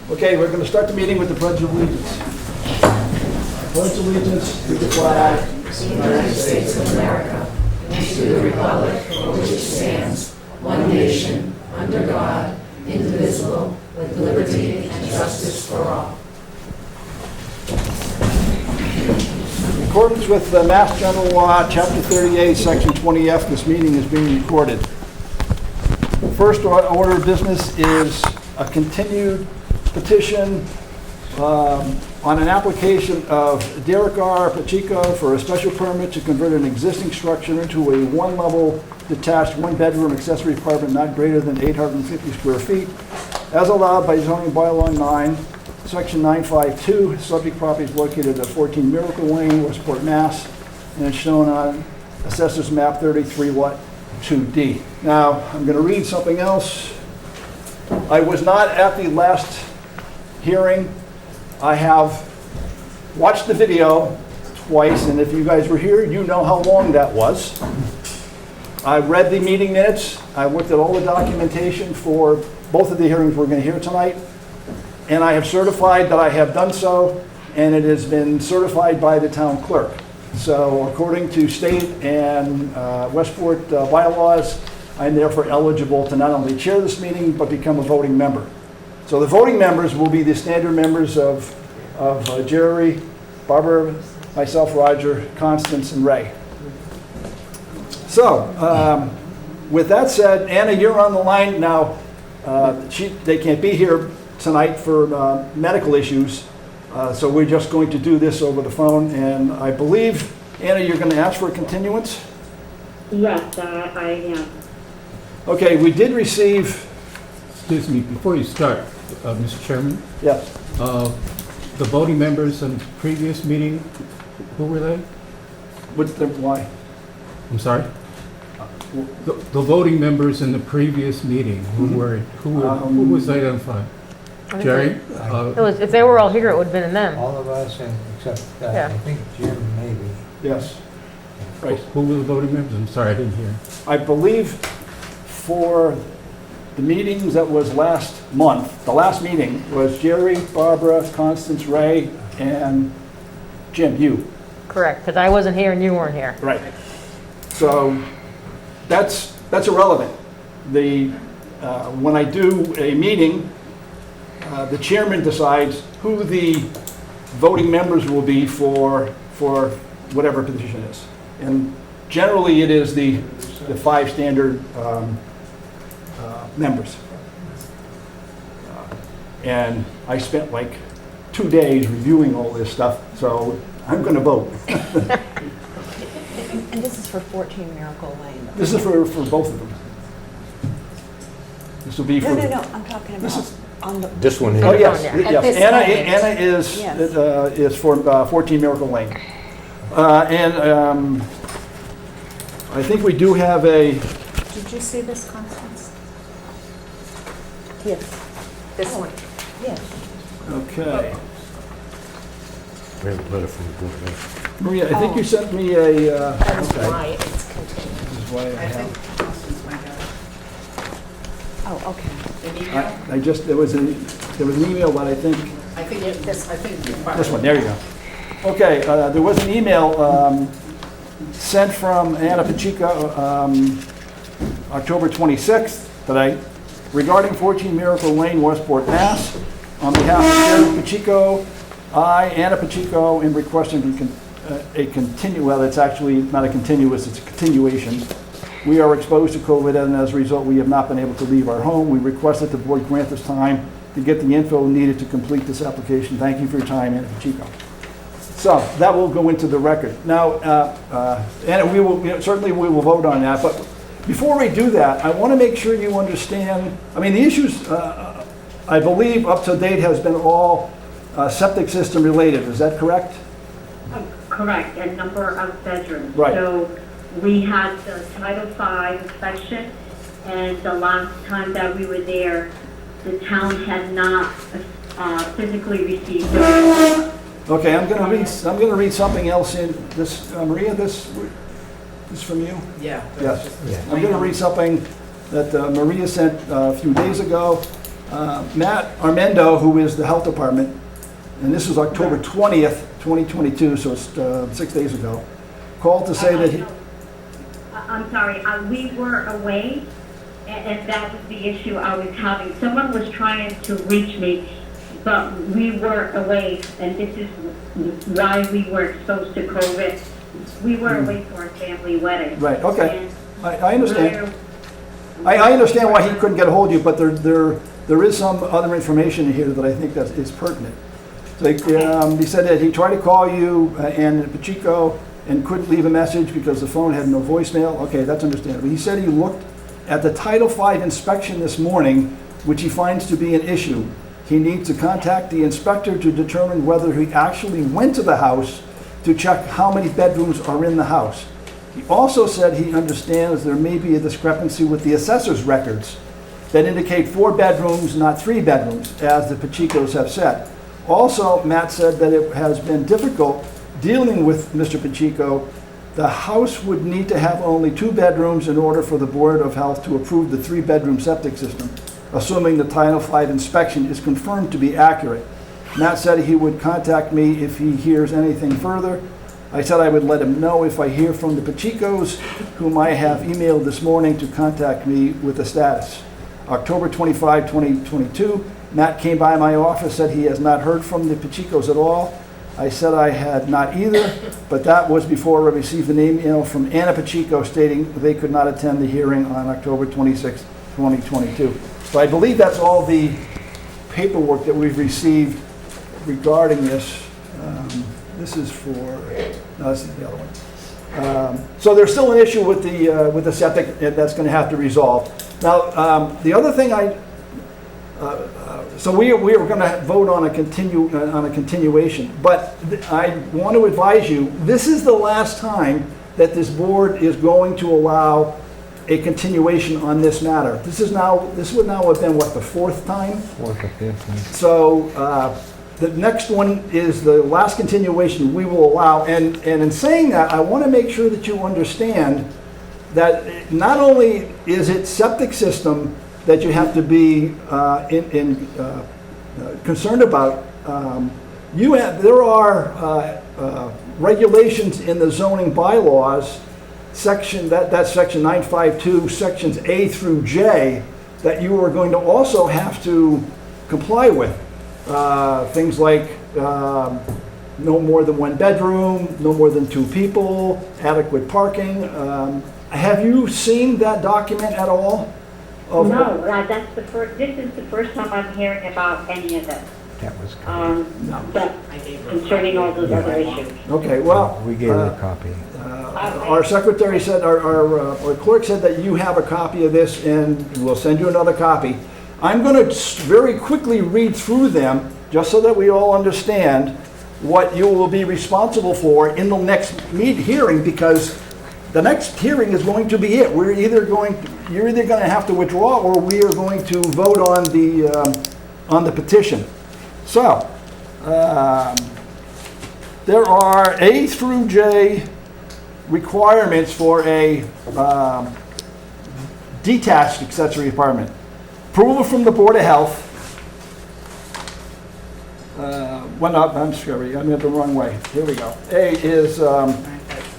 Okay, we're going to start the meeting with the Pledge of Allegiance. Pledge allegiance to the flag of the United States of America and to the republic for which it stands, one nation, under God, indivisible, with liberty and justice for all. In accordance with the Mass General Law, Chapter 38, Section 20F, this meeting is being recorded. The first order of business is a continued petition on an application of Derek R. Pacheco for a special permit to convert an existing structure into a one-level detached one-bedroom accessory apartment not greater than 850 square feet, as allowed by zoning bylaw 9, section 952. Subject property is located at 14 Miracle Lane, Westport, Mass, and it's shown on Assessor's Map 33, Lot 2D. Now, I'm going to read something else. I was not at the last hearing. I have watched the video twice, and if you guys were here, you know how long that was. I read the meeting minutes. I looked at all the documentation for both of the hearings we're going to hear tonight, and I have certified that I have done so, and it has been certified by the town clerk. So according to state and Westport bylaws, I'm therefore eligible to not only chair this meeting, but become a voting member. So the voting members will be the standard members of Jerry, Barbara, myself, Roger, Constance, and Ray. So with that said, Anna, you're on the line now. They can't be here tonight for medical issues, so we're just going to do this over the phone. And I believe, Anna, you're going to ask for a continuance? Yes, I am. Okay, we did receive... Excuse me, before you start, Mr. Chairman, Yes. the voting members in the previous meeting, who were they? Why? I'm sorry? The voting members in the previous meeting, who was identified? Jerry? If they were all here, it would have been in them. All of us, and except Yeah. I think Jim maybe. Yes. Right. Who were the voting members? I'm sorry, I didn't hear. I believe for the meetings that was last month, the last meeting was Jerry, Barbara, Constance, Ray, and Jim, you. Correct, because I wasn't here and you weren't here. Right. So that's irrelevant. When I do a meeting, the chairman decides who the voting members will be for whatever position is. And generally it is the 5 standard members. And I spent like 2 days reviewing all this stuff, so I'm going to vote. And this is for 14 Miracle Lane. This is for both of them. This will be for... No, I'm talking This about is- on the... This one Oh, here. yes, Yeah. yes. this Anna point. is for 14 Miracle Lane. And I think we do have a... Did you see this, Constance? Yes. This one? Yes. Okay. We have a letter from the board. Maria, I think you sent me a... That is okay. why it's continued. This is why I have... Oh, okay. There was an email, but I think... This one, there you go. Okay, there was an email sent from Anna Pacheco October 26th today regarding 14 Miracle Lane, Westport, Mass. On behalf of Jerry Pacheco, I, Anna Pacheco, am requesting well, it's actually not a continuous, it's a continuation. We are exposed to COVID, and as a result, we have not been able to leave our home. We request that the board grant us time to get the info needed to complete this application. Thank you for your time, Anna Pacheco. So that will go into the record. Now, and we will certainly we will vote on that. But before we do that, I want to make sure you understand. I mean, the issues I believe up to date has been all septic system related. Is that correct? Correct, and number of bedrooms. Right. So we had the Title V inspection, and the last time that we were there, the town had not physically received it. Okay, I'm going to read something else in this. Maria, this from you? Yeah. Yes. I'm going to read something that Maria sent a few days ago. Matt Armendo, who is the health department, and this was October 20th, 2022, so it's 6 days ago, called to say that he, I'm sorry, we were away, and that was the issue I was having. Someone was trying to reach me, but we were away, and this is why we were exposed to COVID. We were away for a family wedding. Right, okay. And I understand. we're- I understand why he couldn't get a hold of you, but there is some other information in here that I think that is pertinent. So, he said that he tried to call you and Pacheco and couldn't leave a message because the phone had no voicemail. Okay, that's understandable. He said he looked at the Title V inspection this morning, which he finds to be an issue. He needs to contact the inspector to determine whether he actually went to the house to check how many bedrooms are in the house. He also said he understands there may be a discrepancy with the assessor's records that indicate 4 bedrooms, not 3 bedrooms, as the Pachecos have said. Also, Matt said that it has been difficult dealing with Mr. Pacheco. The house would need to have only 2 bedrooms in order for the Board of Health to approve the 3-bedroom septic system, assuming the Title V inspection is confirmed to be accurate. Matt said he would contact me if he hears anything further. I said I would let him know if I hear from the Pachecos, whom I have emailed this morning to contact me with the status. October 25, 2022, Matt came by my office, said he has not heard from the Pachecos at all. I said I had not either, but that was before I received an email from Anna Pacheco stating they could not attend the hearing on October 26, 2022. So I believe that's all the paperwork that we've received regarding this. This is for, no, this is the other one. So there's still an issue with the septic that's going to have to resolve. Now, the other thing so we are going to vote on a continuation, but I want to advise you, this is the last time that this board is going to allow a continuation on this matter. This would now have been, what, the 4th time? So the next one is the last continuation we will allow. And in saying that, I want to make sure that you understand that not only is it septic system that you have to be concerned about, there are regulations in the zoning bylaws, that's section 952, sections A through J, that you are going to also have to comply with. Things like no more than 1 bedroom, no more than 2 people, adequate parking. Have you seen that document at all? No, that's the first, this is the first time I'm hearing about any of this. That was But concerning all those other issues. Okay, well, We gave her a copy. our secretary said, our clerk said that you have a copy of this, and we'll send you another copy. I'm going to very quickly read through them, just so that we all understand what you will be responsible for in the next hearing, because the next hearing is going to be it. You're either going to have to withdraw, or we are going to vote on the petition. So, there are A through J requirements for a detached accessory apartment. Approval from the Board of Health. I'm sorry, I'm in the wrong way. Here we go. A is,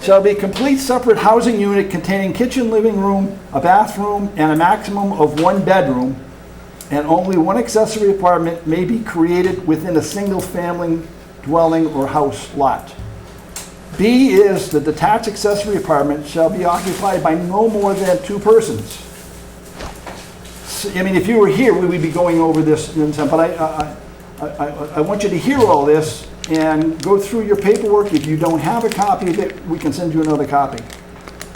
shall be complete separate housing unit containing kitchen, living room, a bathroom, and a maximum of 1 bedroom, and only 1 accessory apartment may be created within a single-family dwelling or house lot. B is the detached accessory apartment shall be occupied by no more than 2 persons. I mean, if you were here, we would be going over this, but I want you to hear all this and go through your paperwork. If you don't have a copy of it, we can send you another copy.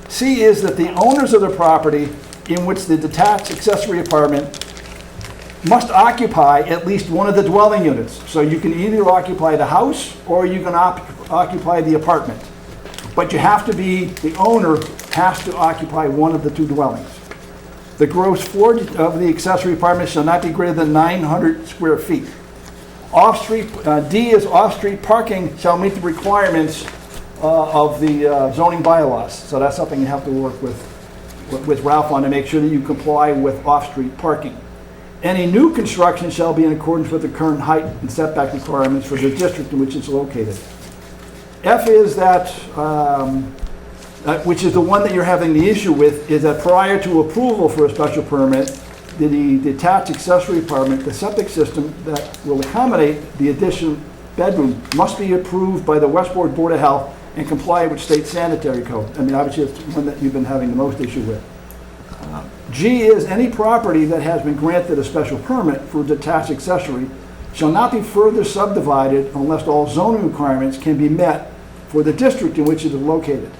C is that the owners of the property in which the detached accessory apartment must occupy at least one of the dwelling units. So you can either occupy the house or you can occupy the apartment. But the owner has to occupy one of the 2 dwellings. The gross floor of the accessory apartment shall not be greater than 900 square feet. Off-street, D is off-street parking shall meet the requirements of the zoning bylaws. So that's something you have to work with Ralph on to make sure that you comply with off-street parking. Any new construction shall be in accordance with the current height and setback requirements for the district in which it's located. F is that, which is the one that you're having the issue with, is that prior to approval for a special permit, the detached accessory apartment, the septic system that will accommodate the additional bedroom must be approved by the Westport Board of Health and comply with state sanitary code. I mean, obviously, it's the one that you've been having the most issue with. G is any property that has been granted a special permit for detached accessory shall not be further subdivided unless all zoning requirements can be met for the district in which it is located.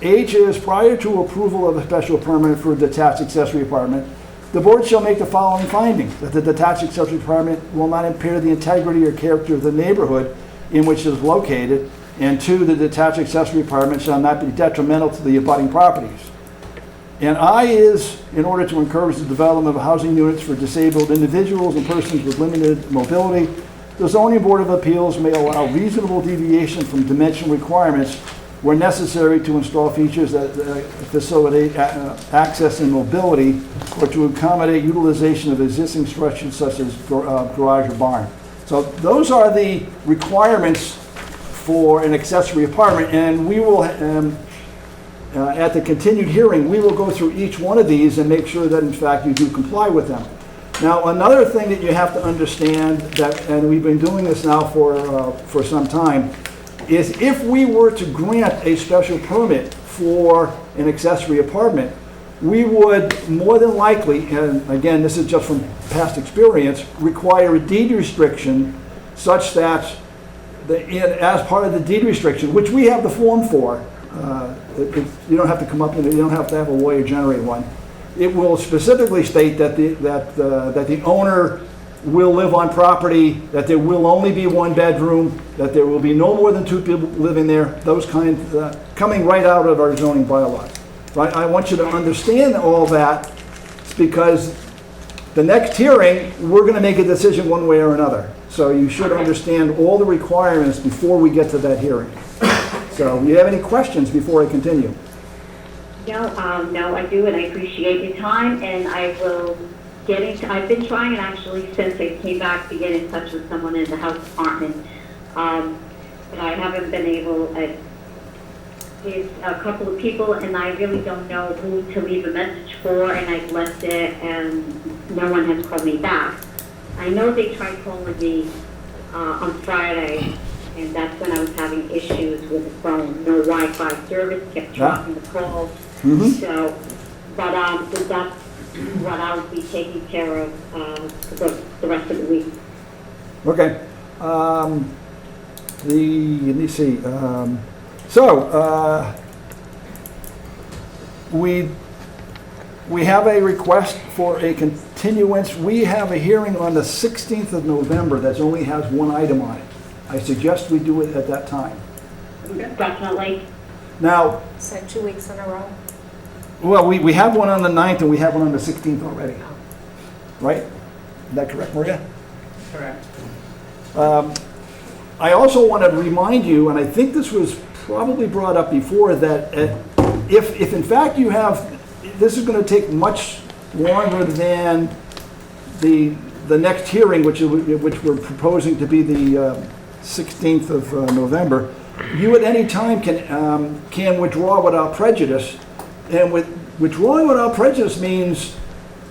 H is prior to approval of a special permit for a detached accessory apartment, the board shall make the following findings: that the detached accessory apartment will not impair the integrity or character of the neighborhood in which it is located, and 2, the detached accessory apartment shall not be detrimental to the abutting properties. And I is, in order to encourage the development of housing units for disabled individuals and persons with limited mobility, the zoning board of appeals may allow reasonable deviation from dimension requirements where necessary to install features that facilitate access and mobility, or to accommodate utilization of existing structures such as garage or barn. So those are the requirements for an accessory apartment, and we will, at the continued hearing, we will go through each one of these and make sure that in fact you do comply with them. Now, another thing that you have to understand, that, and we've been doing this now for some time, is if we were to grant a special permit for an accessory apartment, we would more than likely, and again, this is just from past experience, require a deed restriction such that as part of the deed restriction, which we have the form for, you don't have to come up with it, you don't have to have a lawyer generate one. It will specifically state that the owner will live on property, that there will only be one bedroom, that there will be no more than 2 people living there, those kinds, coming right out of our zoning bylaws. Right? I want you to understand all that, because the next hearing, we're going to make a decision one way or another. So you should understand all the requirements before we get to that hearing. So, do you have any questions before I continue? No, I do, and I appreciate your time, and I will get into, I've been trying actually since I came back to get in touch with someone in the health department, but I haven't been able, there's a couple of people, and I really don't know who to leave a message for, and I've left it, and no one has called me back. I know they tried calling me on Friday, and that's when I was having issues with the phone. No Wi-Fi service, kept dropping the calls. Mm-hmm. So, but that's what I'll be taking care of the rest of the week. Okay. Let me see. We have a request for a continuance. We have a hearing on the 16th of November that only has one item on it. I suggest we do it at that time. Definitely. Now, Is that 2 weeks in a row? well, we have one on the 9th and we have one on the 16th already. Right? Is that correct, Maria? Correct. I also want to remind you, and I think this was probably brought up before, that if in fact you have, this is going to take much longer than the next hearing, which we're proposing to be the 16th of November, you at any time can withdraw without prejudice. And withdrawing without prejudice means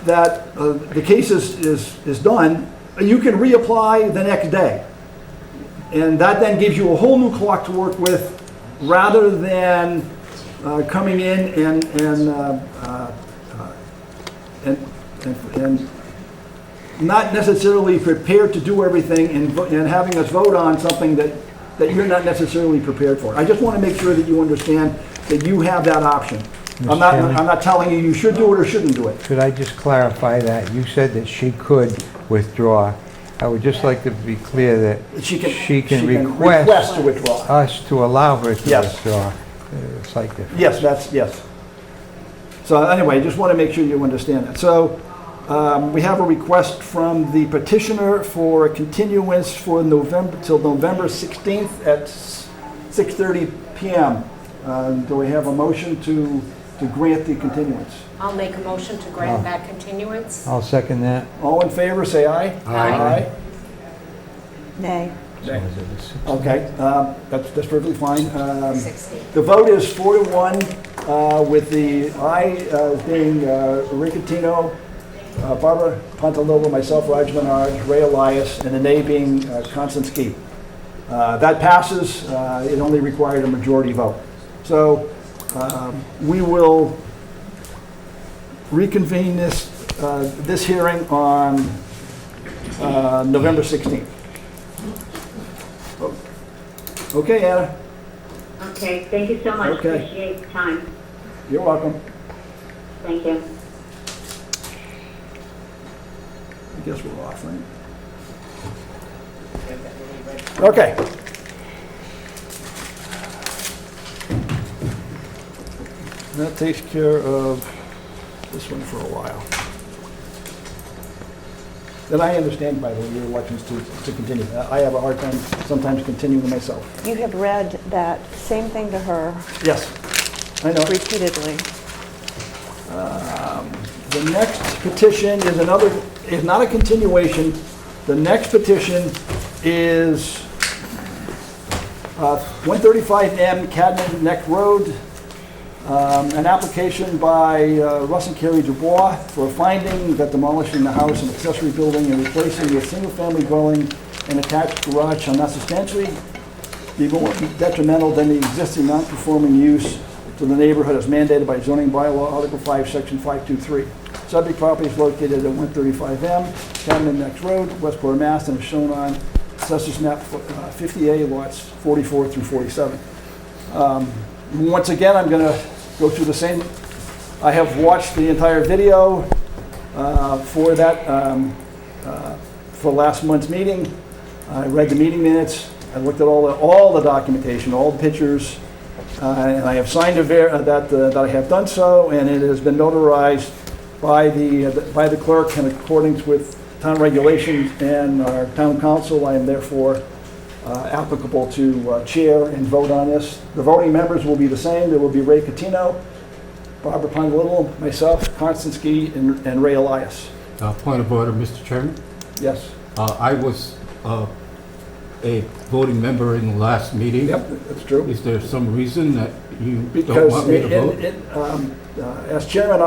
that the case is done. You can reapply the next day. And that then gives you a whole new clock to work with, rather than coming in and not necessarily prepared to do everything and having us vote on something that you're not necessarily prepared for. I just want to make sure that you understand that you have that option. I'm not telling you should do it or shouldn't do it. Could I just clarify that? You said that she could withdraw. I would just like to be clear that She she can request to withdraw. us to allow her to Yes. withdraw. Slight difference. Yes. So anyway, just want to make sure you understand that. So we have a request from the petitioner for a continuance for till November 16th at 6:30 p.m. Do we have a motion to to grant the continuance. I'll make a motion to grant that continuance. I'll second that. All in favor, say aye. Aye. Nay. Nay. Okay, that's perfectly fine. 60. The vote is 4-1, with the aye being Ray Catino, Barbara Pontalillo, myself, Raj Menard, Ray Elias, and the nay being Constance Key. That passes. It only required a majority vote. So we will reconvene this hearing on November 16th. Okay, Anna, Okay, thank you so much. Okay. Appreciate the time. you're welcome. Thank you. I guess we're off, right? Okay. That takes care of this one for a while. Then I understand, by the way, your elections to continue. I have a hard time sometimes continuing myself. You have read that same thing to her Yes, I know. repeatedly. The next petition is not a continuation. The next petition is 135M Cadman Neck Road, an application by Russ and Carrie Dubois for a finding that demolishing the house and accessory building and replacing a single-family dwelling and attached garage shall not substantially be more detrimental than the existing non-conforming use to the neighborhood as mandated by zoning bylaw, Article 5, Section 523. Subject property is located at 135M, Cadman Neck Road, Westport, Mass., and is shown on Assessors Map 50A, lots 44 through 47. Once again, I'm going to go through the same. I have watched the entire video for that, for last month's meeting. I read the meeting minutes. I looked at all the documentation, all the pictures, and I have signed that I have done so, and it has been notarized by the clerk in accordance with town regulations and our town council. I am therefore applicable to chair and vote on this. The voting members will be the same. There will be Ray Catino, Barbara Pontalillo, myself, Constance Key, and Ray Elias. Point of order, Mr. Chairman. Yes. I was a voting member in the last meeting. Yep, that's true. Is there some reason that you don't Because want me to vote? as chairman,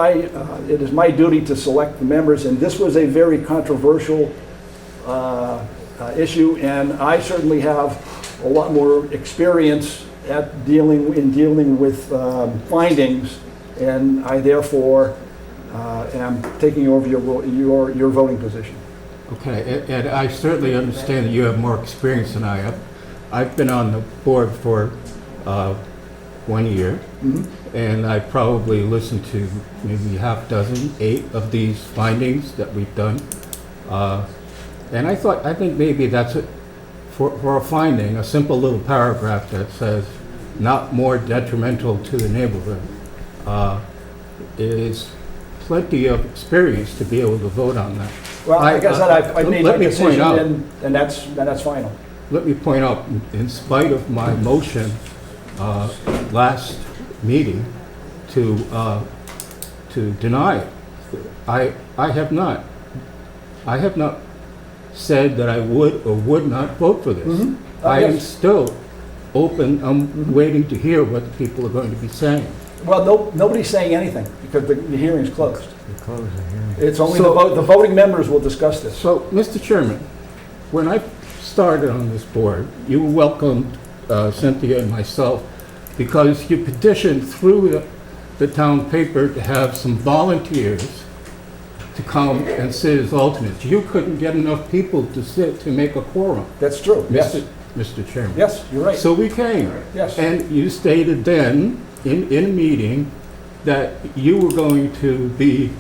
it is my duty to select the members, and this was a very controversial issue, and I certainly have a lot more experience at dealing with findings, and I therefore am taking over your voting position. Okay, and I certainly understand that you have more experience than I have. I've been on the board for 1 year, and I probably listened to maybe half dozen, 8 of these findings that we've done. And I think maybe that's it for a finding, a simple little paragraph that says not more detrimental to the neighborhood is plenty of experience to be able to vote on that. Well, like I said, I've made my let me point decision, out- and that's final. Let me point out, in spite of my motion last meeting to deny it, I have not said that I would or would not vote for this. I am Yes. still open. I'm waiting to hear what the people are going to be saying. Well, nobody's saying anything, because the hearing's closed. We close the hearing. It's only So- the voting members will discuss this. So, Mr. Chairman, when I started on this board, you welcomed Cynthia and myself because you petitioned through the town paper to have some volunteers to come and sit as alternates. You couldn't get enough people to sit to make a quorum, That's true, yes. Mr. Chairman. Yes, you're right. So we came. Yes. And you stated then, in a meeting, that you were going to be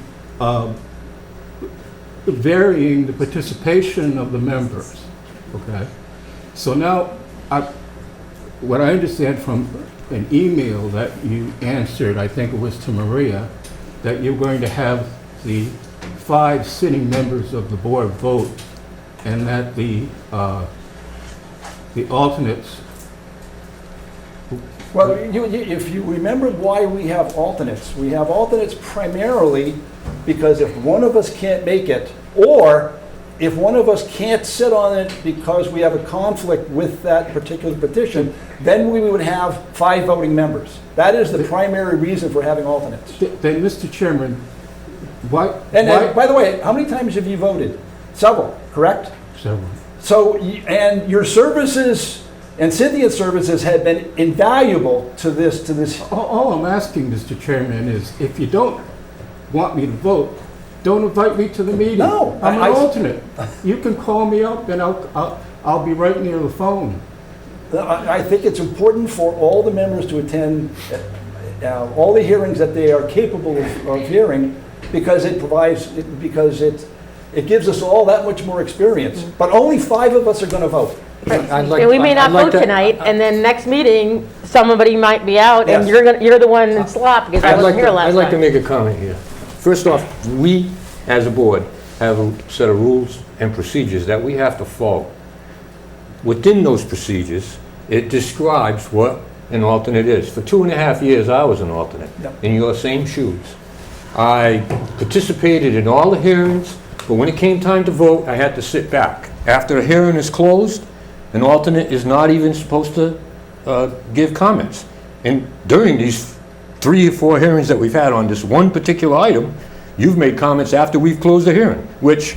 varying the participation of the members, okay? So now, what I understand from an email that you answered, I think it was to Maria, that you're going to have the 5 sitting members of the board vote, and that the alternates Well, if you remember why we have alternates, we have alternates primarily because if one of us can't make it, or if one of us can't sit on it because we have a conflict with that particular petition, then we would have 5 voting members. That is the primary reason for having alternates. Then, Mr. Chairman, why? And by the way, how many times have you voted? Several, correct? Several. So, and your services and Cynthia's services have been invaluable to this. All I'm asking, Mr. Chairman, is if you don't want me to vote, don't invite me to the meeting. No, I'm an I- alternate. You can call me up and I'll be right near the phone. I think it's important for all the members to attend all the hearings that they are capable of hearing because it gives us all that much more experience. But only 5 of us are going to vote. And we may not vote tonight, and then next meeting, somebody might be out, and Yes. you're the one in slop, because I wasn't here last I'd like to time. make a comment here. First off, we, as a board, have a set of rules and procedures that we have to follow. Within those procedures, it describes what an alternate is. For 2.5 years, I was an alternate, Yep. in your same shoes. I participated in all the hearings, but when it came time to vote, I had to sit back. After a hearing is closed, an alternate is not even supposed to give comments. And during these 3 or 4 hearings that we've had on this one particular item, you've made comments after we've closed the hearing, which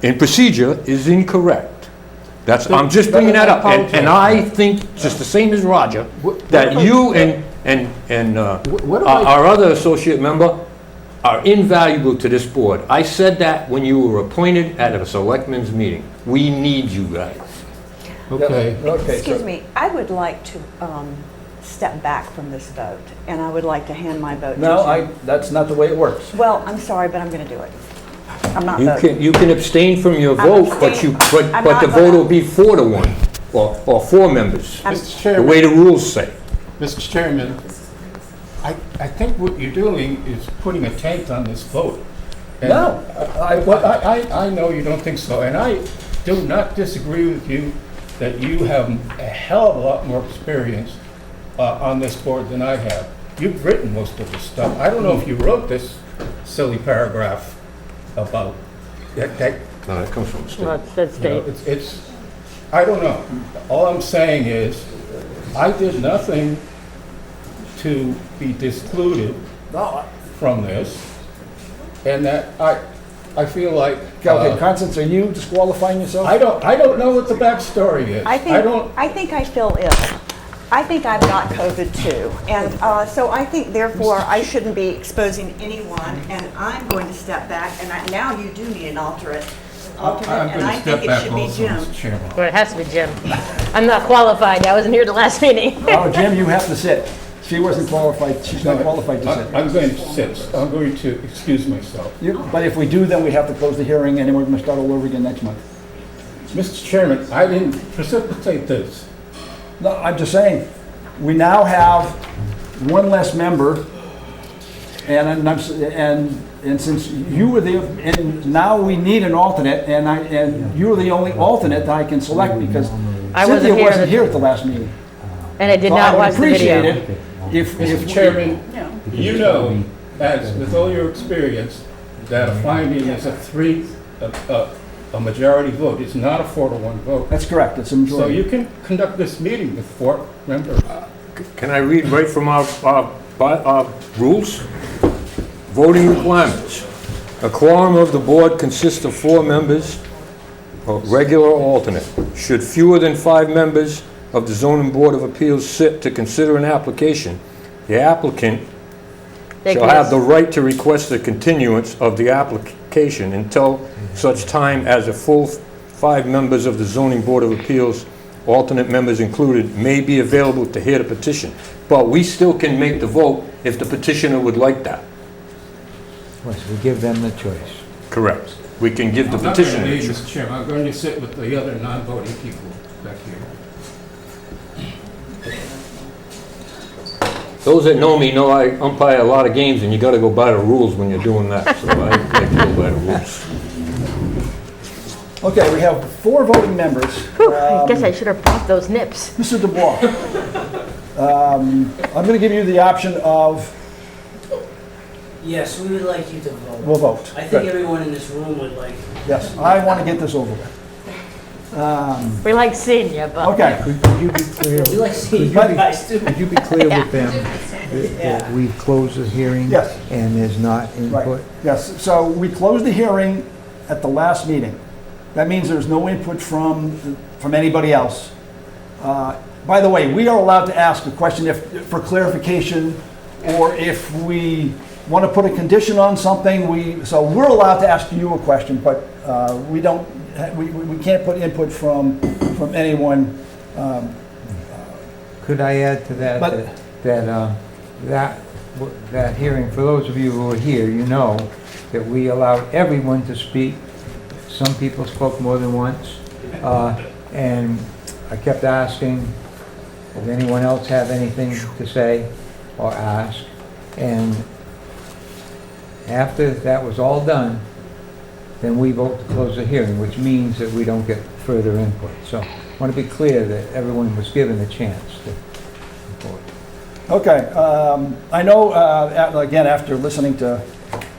in procedure is incorrect. I'm just bringing that up. And I think, just the same as Roger, that you and our other associate member are invaluable to this board. I said that when you were appointed at a selectmen's meeting. We need you guys. Okay. Excuse me, I would like to step back from this vote, and I would like to hand my vote to Jim. That's not the way it works. Well, I'm sorry, but I'm going to do it. I'm not voting. You can abstain from your I'm vote, abstaining. I'm but not the vote gonna- will be 4 to 1, or 4 members, Mr. the Chairman. way the rules say. Mr. Chairman, I think what you're doing is putting a taint on this vote. And No, I know you don't think so, and I do not disagree with you that you have a hell of a lot more experience on this board than I have. You've written most of this stuff. I don't know if you wrote this silly paragraph about that. No, that comes from the state. Well, it said You know, state. it's, I don't know. All I'm saying is, I did nothing to be discluded no. from this, and that I feel like, Okay, Constance, are you disqualifying yourself? I don't know what the backstory is. I don't, think I feel ill. I think I've got COVID too. And so I think therefore I shouldn't be exposing anyone, and I'm going to step back, and now you do need an alternate, I'm and going I to step think it back should be also, Jim. Mr. Chairman. But it has to be Jim. I'm not qualified, I wasn't here the last meeting. Oh, Jim, you have to sit. She wasn't qualified, she's not qualified to sit. I'm going to sit, I'm going to excuse myself. But if we do, then we have to close the hearing, and then we're going to start all over again next month. Mr. Chairman, I didn't precipitate this. No, I'm just saying, we now have one less member, and since you were and now we need an alternate, and you were the only alternate that I can select, because I wasn't Cynthia here wasn't here at the last meeting. And I did So not I would watch the appreciate video. it if Mr. Chairman, you know, as with all your experience, that a finding is a majority vote. It's not a 4-to-1 vote. That's correct, it's a So majority. you can conduct this meeting with 4 members. Can I read right from our rules? Voting requirements. A quorum of the board consists of 4 members, regular or alternate. Should fewer than 5 members of the zoning board of appeals sit to consider an application, the applicant shall have the right to request a continuance of the application until such time as a full 5 members of the zoning board of appeals, alternate members included, may be available to hear the petition. But we still can make the vote if the petitioner would like that. Once we give them the choice. Correct. We can give the I'm not going to petitioner. leave, Mr. Chairman. I'm going to sit with the other non-voting people back here. Those that know me know I umpire a lot of games, and you got to go by the rules when you're doing that. So I like to go by the rules. Okay, we have 4 voting members. Whew, I guess I should have brought those nips. Mr. Dubois, I'm going to give you the option of, Yes, we would like you to vote. we'll vote. I think Good. everyone in this room would like. Yes, I want to get this over with. We like seeing you, but. Okay, Could you be clear? We like seeing you Could you be- guys too. Could you be clear Yeah. with them that we've closed the hearing? Yes. And there's not right, input? yes. So we closed the hearing at the last meeting. That means there's no input from anybody else. By the way, we are allowed to ask a question for clarification, or if we want to put a condition on something, so we're allowed to ask you a question, but we can't put input from anyone. Could I add to that, But- that hearing, for those of you who are here, you know that we allowed everyone to speak. Some people spoke more than once. And I kept asking, does anyone else have anything to say or ask? And after that was all done, then we vote to close the hearing, which means that we don't get further input. So I want to be clear that everyone was given a chance to report. Okay, I know, again, after listening to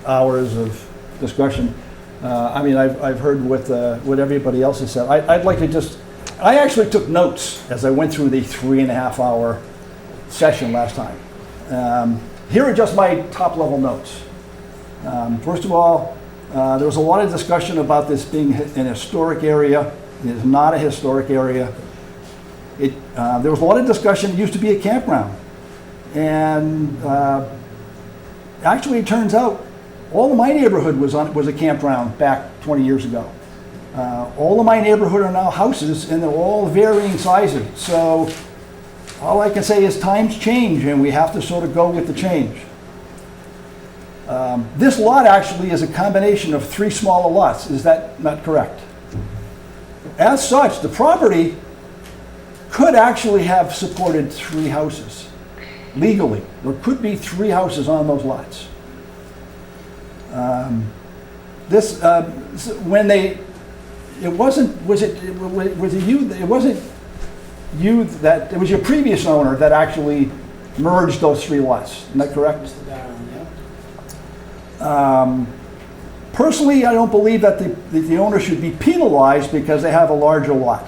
hours of discussion, I mean, I've heard what everybody else has said. I'd like to I actually took notes as I went through the 3.5-hour session last time. Here are just my top-level notes. First of all, there was a lot of discussion about this being an historic area. It is not a historic area. There was a lot of discussion. It used to be a campground. And actually, it turns out all of my neighborhood was a campground back 20 years ago. All of my neighborhood are now houses, and they're all varying sizes. So all I can say is times change, and we have to sort of go with the change. This lot actually is a combination of 3 smaller lots. Is that not correct? As such, the property could actually have supported 3 houses legally. There could be 3 houses on those lots. It wasn't your previous owner that actually merged those 3 lots. Isn't that correct? Mr. Barron, yeah. Personally, I don't believe that the owner should be penalized because they have a larger lot.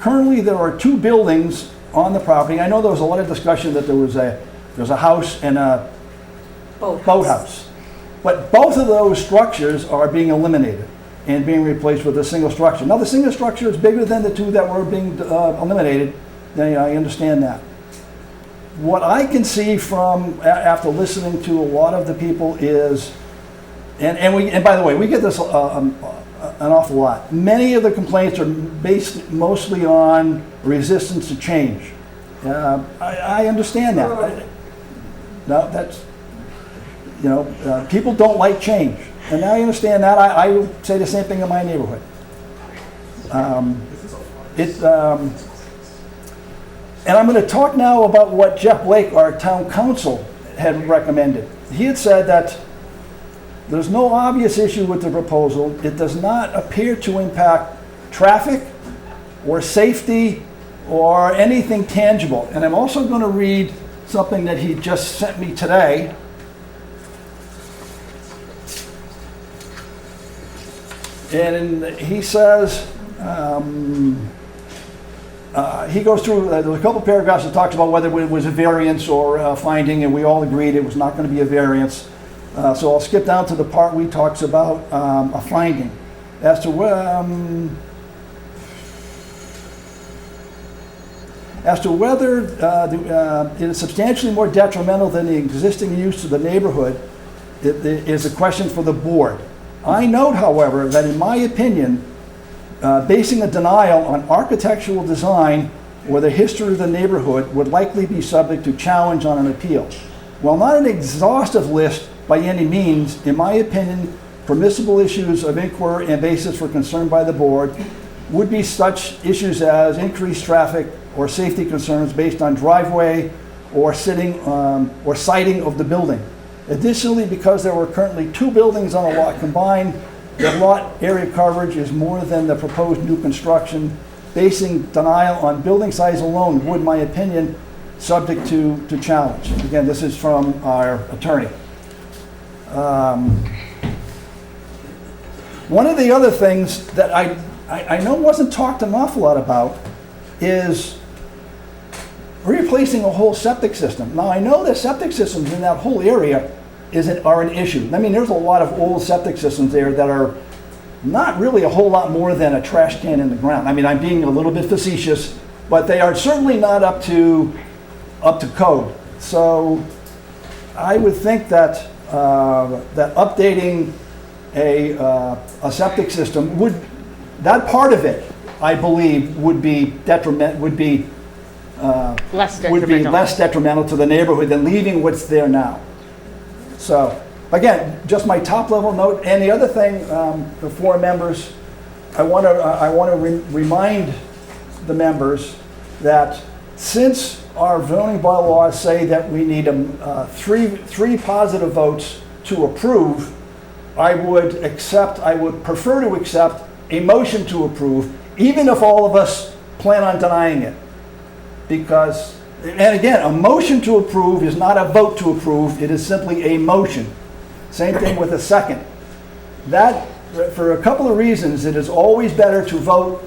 Currently, there are 2 buildings on the property. I know there was a lot of discussion that there's a house and a boathouse. But both of those structures are being eliminated and being replaced with a single structure. Now, the single structure is bigger than the 2 that were being eliminated. I understand that. What I can see from, after listening to a lot of the people is, and by the way, we get this an awful lot. Many of the complaints are based mostly on resistance to change. I understand that. No, that's, people don't like change. And I understand that. I would say the same thing in my neighborhood. And I'm going to talk now about what Jeff Blake, our town council, had recommended. He had said that there's no obvious issue with the proposal. It does not appear to impact traffic or safety or anything tangible. And I'm also going to read something that he just sent me today. And he says, he goes through, there's a couple paragraphs that talks about whether it was a variance or a finding, and we all agreed it was not going to be a variance. So I'll skip down to the part where he talks about a finding. As to whether it is substantially more detrimental than the existing use to the neighborhood, it is a question for the board. I note, however, that in my opinion, basing a denial on architectural design or the history of the neighborhood would likely be subject to challenge on an appeal. While not an exhaustive list by any means, in my opinion, permissible issues of inquiry and basis for concern by the board would be such issues as increased traffic or safety concerns based on driveway or siting of the building. Additionally, because there were currently 2 buildings on a lot combined, the lot area coverage is more than the proposed new construction. Basing denial on building size alone would, in my opinion, subject to challenge. Again, this is from our attorney. One of the other things that I know wasn't talked an awful lot about is replacing a whole septic system. Now, I know that septic systems in that whole area are an issue. I mean, there's a lot of old septic systems there that are not really a whole lot more than a trash can in the ground. I mean, I'm being a little bit facetious, but they are certainly not up to code. So I would think that that updating a septic system that part of it, I believe, would be Less would be detrimental. less detrimental to the neighborhood than leaving what's there now. So, again, just my top level note. And the other thing, the four members, I want to remind the members that since our zoning bylaws say that we need three positive votes to approve, I would prefer to accept a motion to approve, even if all of us plan on denying it. Because, and again, a motion to approve is not a vote to approve, it is simply a motion. Same thing with a second. That, for a couple of reasons, it is always better to vote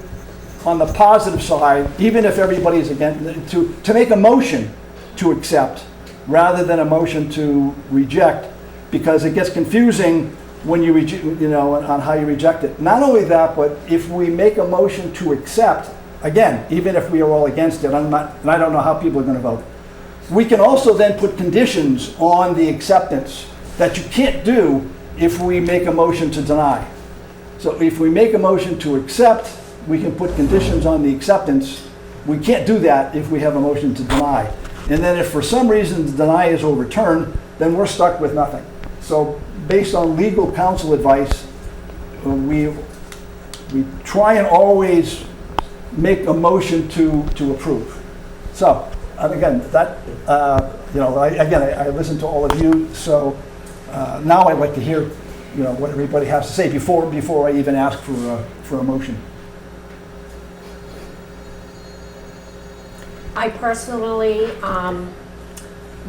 on the positive side, even if everybody's against, to make a motion to accept rather than a motion to reject, because it gets confusing when you on how you reject it. Not only that, but if we make a motion to accept, again, even if we are all against it, and I don't know how people are going to vote, we can also then put conditions on the acceptance that you can't do if we make a motion to deny. So if we make a motion to accept, we can put conditions on the acceptance. We can't do that if we have a motion to deny. And then if for some reason the deny is overturned, then we're stuck with nothing. So based on legal counsel advice, we try and always make a motion to approve. So, and again, that, I listen to all of you, so now I'd like to hear, what everybody has to say before I even ask for a motion. I personally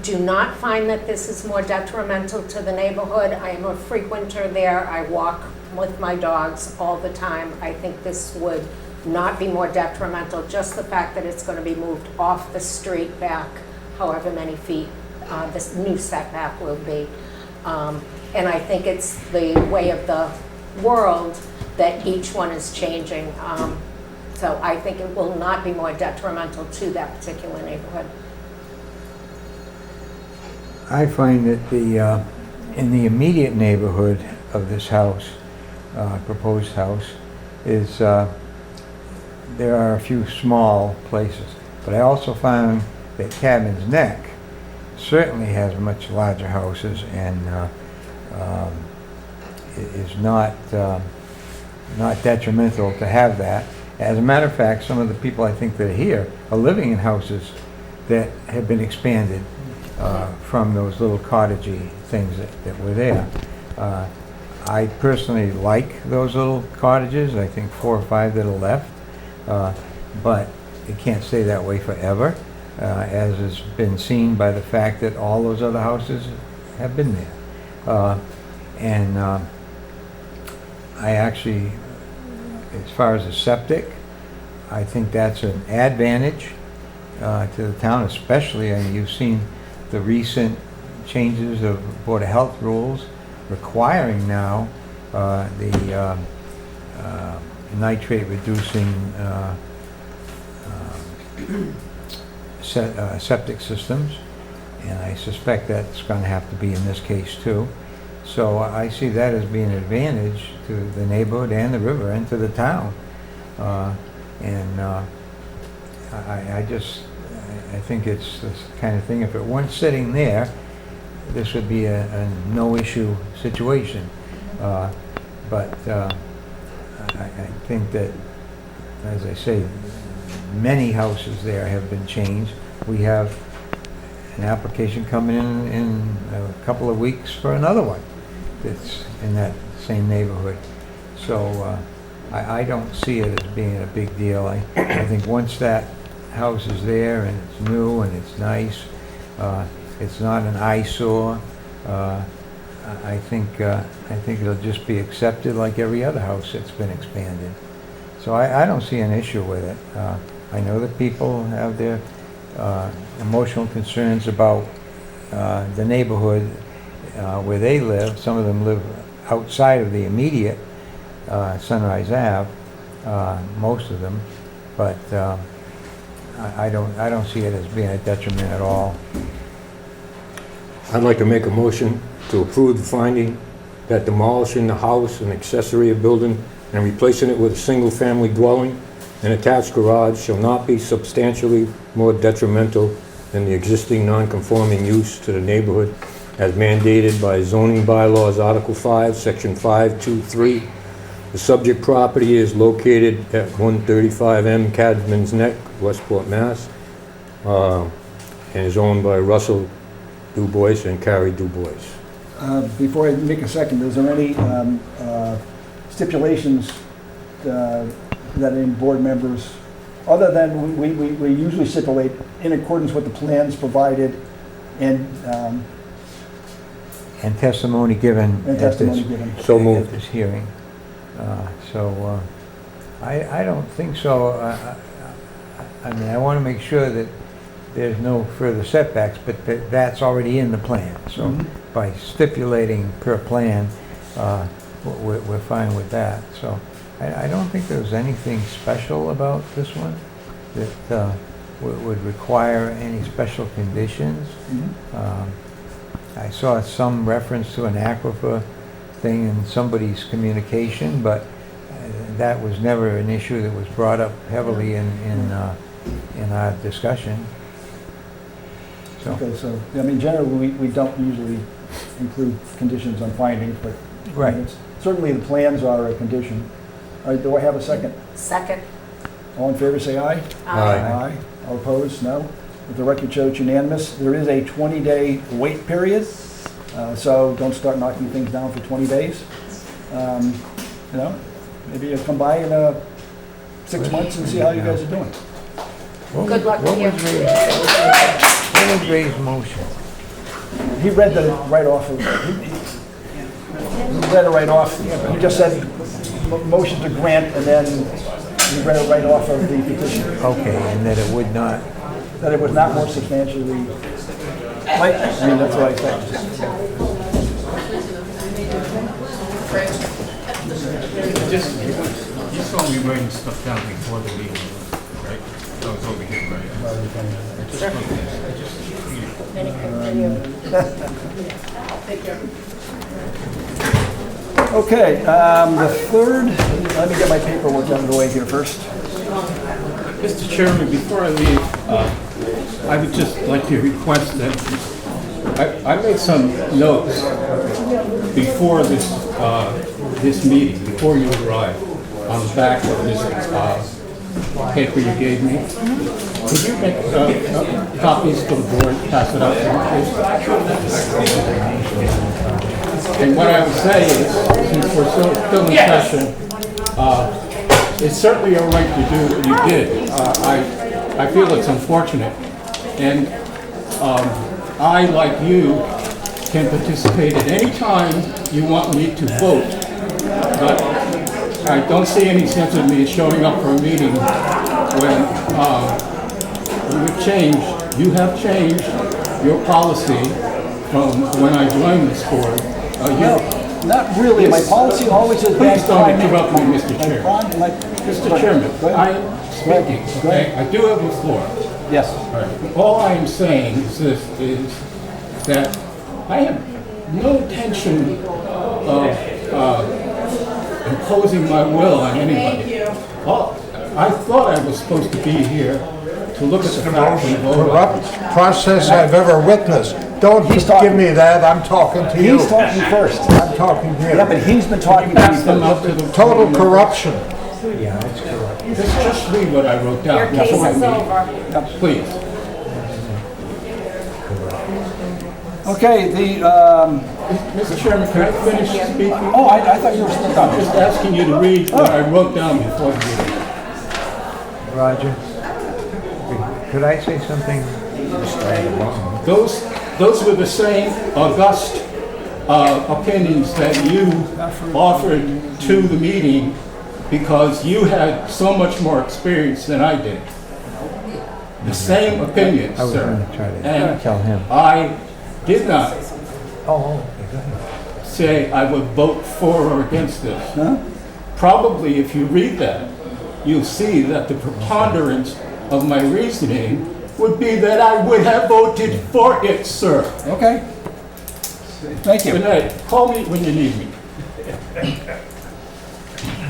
do not find that this is more detrimental to the neighborhood. I am a frequenter there. I walk with my dogs all the time. I think this would not be more detrimental, just the fact that it's going to be moved off the street back however many feet this new setback will be. And I think it's the way of the world that each one is changing. So I think it will not be more detrimental to that particular neighborhood. I find that in the immediate neighborhood of this house, proposed house, is there are a few small places. But I also found that Cabin's Neck certainly has much larger houses and is not detrimental to have that. As a matter of fact, some of the people I think that are here are living in houses that have been expanded from those little cottagey things that were there. I personally like those little cottages. I think 4 or 5 that are left, but it can't stay that way forever, as has been seen by the fact that all those other houses have been there. And I actually, as far as the septic, I think that's an advantage to the town, especially, I mean, you've seen the recent changes of Board of Health rules requiring now the nitrate reducing septic systems, and I suspect that's going to have to be in this case too. So I see that as being an advantage to the neighborhood and the river and to the town. I think it's this kind of thing, if it weren't sitting there, this would be a no-issue situation. But I think that, as I say, many houses there have been changed. We have an application coming in a couple of weeks for another one that's in that same neighborhood. So I don't see it as being a big deal. I think once that house is there and it's new and it's nice. It's not an eyesore. I think it'll just be accepted like every other house that's been expanded. So I don't see an issue with it. I know that people have their emotional concerns about the neighborhood where they live. Some of them live outside of the immediate Sunrise Ave, most of them, but I don't see it as being a detriment at all. I'd like to make a motion to approve the finding that demolishing the house and accessory building and replacing it with a single-family dwelling and attached garage shall not be substantially more detrimental than the existing non-conforming use to the neighborhood as mandated by zoning bylaws, Article 5, Section 523. The subject property is located at 135M Cadman's Neck, Westport, Mass., and is owned by Russell DuBois and Carrie DuBois. Before I make a second, is there any stipulations that any board members, other than we usually stipulate in accordance with the plans provided and testimony given testimony given? So moved. at this hearing. I don't think so. I mean, I want to make sure that there's no further setbacks, but that's already in the plan. So by stipulating per plan, we're fine with that. So I don't think there's anything special about this one that would require any special conditions. I saw some reference to an aquifer thing in somebody's communication, but that was never an issue that was brought up heavily in our discussion. So. Okay, so, I mean, generally, we don't usually include conditions on findings, but Right. Certainly the plans are a condition. All right, do I have a second? Second. All in favor, say aye. Aye. All opposed, no. Let the record show it's unanimous. There is a 20-day wait period, so don't start knocking things down for 20 days. You know, maybe you'll come by in 6 months and see how you guys are doing. Good luck to you. What was Ray's motion? He read that right off of, he read it right off. He just said motion to grant, and then he read it right off of the petition. Okay, and that it would not. That it was not more substantially, right? I mean, that's what I said. You saw me writing stuff down before the meeting, right? I was over here, right? Okay, the third, let me get my paperwork out of the way here first. Mr. Chairman, before I leave, I would just like to request that, I made some notes before this meeting, before you arrived, on the back of this paper you gave me. Could you make copies for the board, pass it out to me, please? And what I would say is, since we're still in session, it's certainly your right to do what you did. I feel it's unfortunate. And I, like you, can participate at any time you want me to vote. But I don't see any sense of me showing up for a meeting when you have changed your policy from when I joined this board. Not really, my policy always has been... Please don't interrupt me, Mr. Chairman. Mr. Chairman, I am speaking, okay? I do have the floor. Yes. All I am saying is this, is that I have no intention of imposing my will on anybody. I thought I was supposed to be here to look at the facts and vote. Corrupt process I've ever witnessed. Don't give me that, I'm talking to you. He's talking first. I'm talking to you. Yeah, but he's been talking to Pass them me. up to the Total corruption. Yeah, that's correct. Just read what I wrote down. Your case before is the over. meeting. Please. Okay, Mr. Chairman, can I finish speaking? oh, I thought you were still I'm done. just asking you to read what I wrote down before the meeting. Roger? Could I say something? Those were the same august opinions that you offered to the meeting because you had so much more experience than I did. The same opinions, I was sir. going to try to And tell him. I did not Oh, okay, go ahead. say I would vote for or against this. Probably if you read that, you'll see that the preponderance of my reasoning would be that I would have voted for it, sir. Okay. Thank Good you. night. Call me when you need me.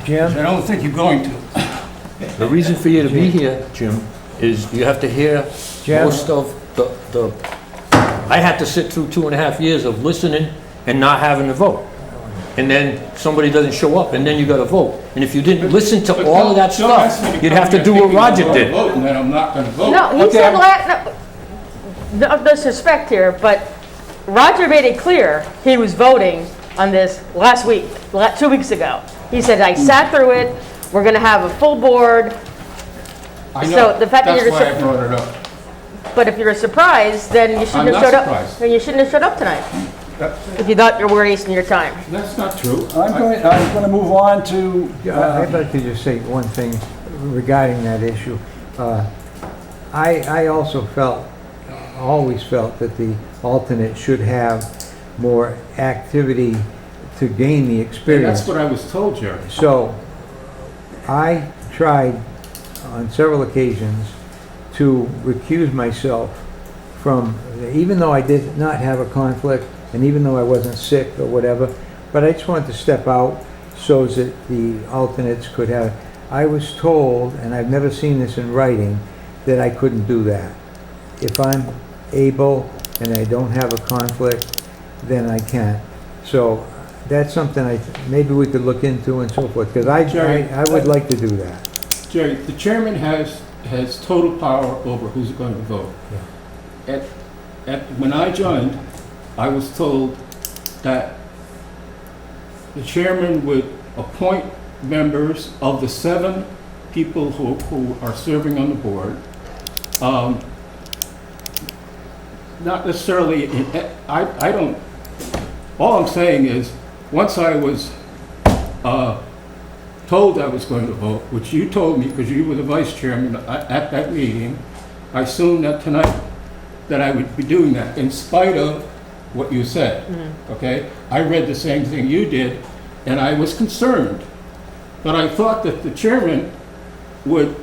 Jim? I don't think you're going to. The reason for you to be here, Jim, is you have to hear Jim? most of the, I had to sit through 2.5 years of listening and not having to vote. And then somebody doesn't show up, and then you gotta vote. And if you didn't listen to all of that Don't ask me stuff, to you'd come have to here do what thinking I'm Roger gonna did. vote, and then I'm not gonna vote. No, he Okay. said, no disrespect here, but Roger made it clear he was voting on this last week, 2 weeks ago. He said, I sat through it, we're gonna have a full board, I so know. the fact that That's you're why I just- brought it up. but if you're surprised, then you I'm shouldn't have not showed up. surprised. Then you shouldn't have showed up tonight, if you thought you were wasting your time. That's not true. I'm going to move on to, I'd like to just say one thing regarding that issue. I also always felt that the alternate should have more activity to gain the And experience. that's what I was told, Jerry. So, I tried on several occasions to recuse myself from, even though I did not have a conflict, and even though I wasn't sick or whatever, but I just wanted to step out so that the alternates could have, I was told, and I've never seen this in writing, that I couldn't do that. If I'm able and I don't have a conflict, then I can. So, that's something maybe we could look into and so forth, because Jerry, I would like to do that. Jerry, the chairman has total power over who's going to vote. When I joined, I was told that the chairman would appoint members of the 7 people who are serving on the board. Not necessarily, I don't, all I'm saying is, once I was told I was going to vote, which you told me because you were the vice chairman at that meeting, I assumed that tonight that I would be doing that in spite of what you said, okay? I read the same thing you did, and I was concerned. But I thought that the chairman would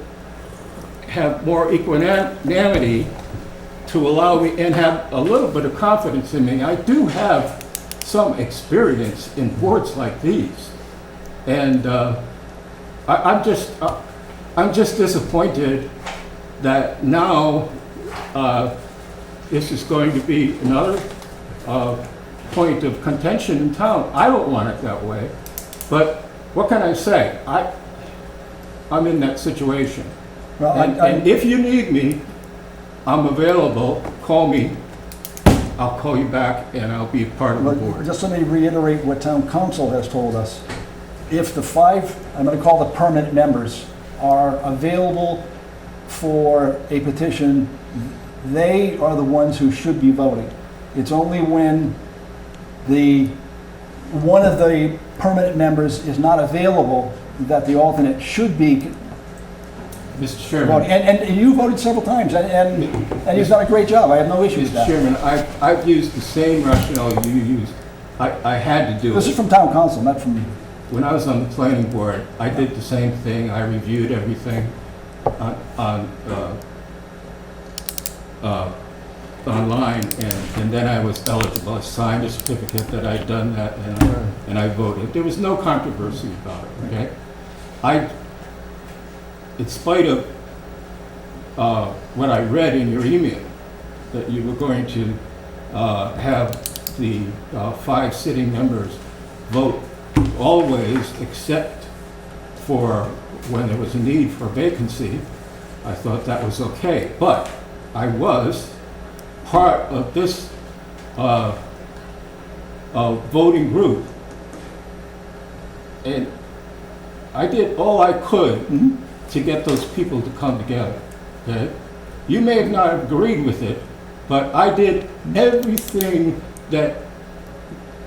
have more equanimity to allow me and have a little bit of confidence in me. I do have some experience in boards like these. And I'm just disappointed that now this is going to be another point of contention in town. I don't want it that way, but what can I say? I'm in that situation. well, And if you need me, I'm available. Call me. I'll call you back and I'll be a part of the board. just let me reiterate what town council has told us. If the 5, I'm going to call the permanent members, are available for a petition, they are the ones who should be voting. It's only when one of the permanent members is not available that the alternate should be Mr. voting. Chairman, And you voted several times, and you've done a great job. I have no issue with Mr. that. Chairman, I've used the same rationale you used. I had to do This is it. from town council, not from me. When I was on the planning board, I did the same thing. I reviewed everything online, and then I was eligible. I signed a certificate that I'd done that, and I voted. There was no controversy about it, okay? In spite of what I read in your email, that you were going to have the 5 sitting members vote always except for when there was a need for vacancy, I thought that was okay. But I was part of this voting group, and I did all I could to get those people to come together, okay? You may have not agreed with it, but I did everything that,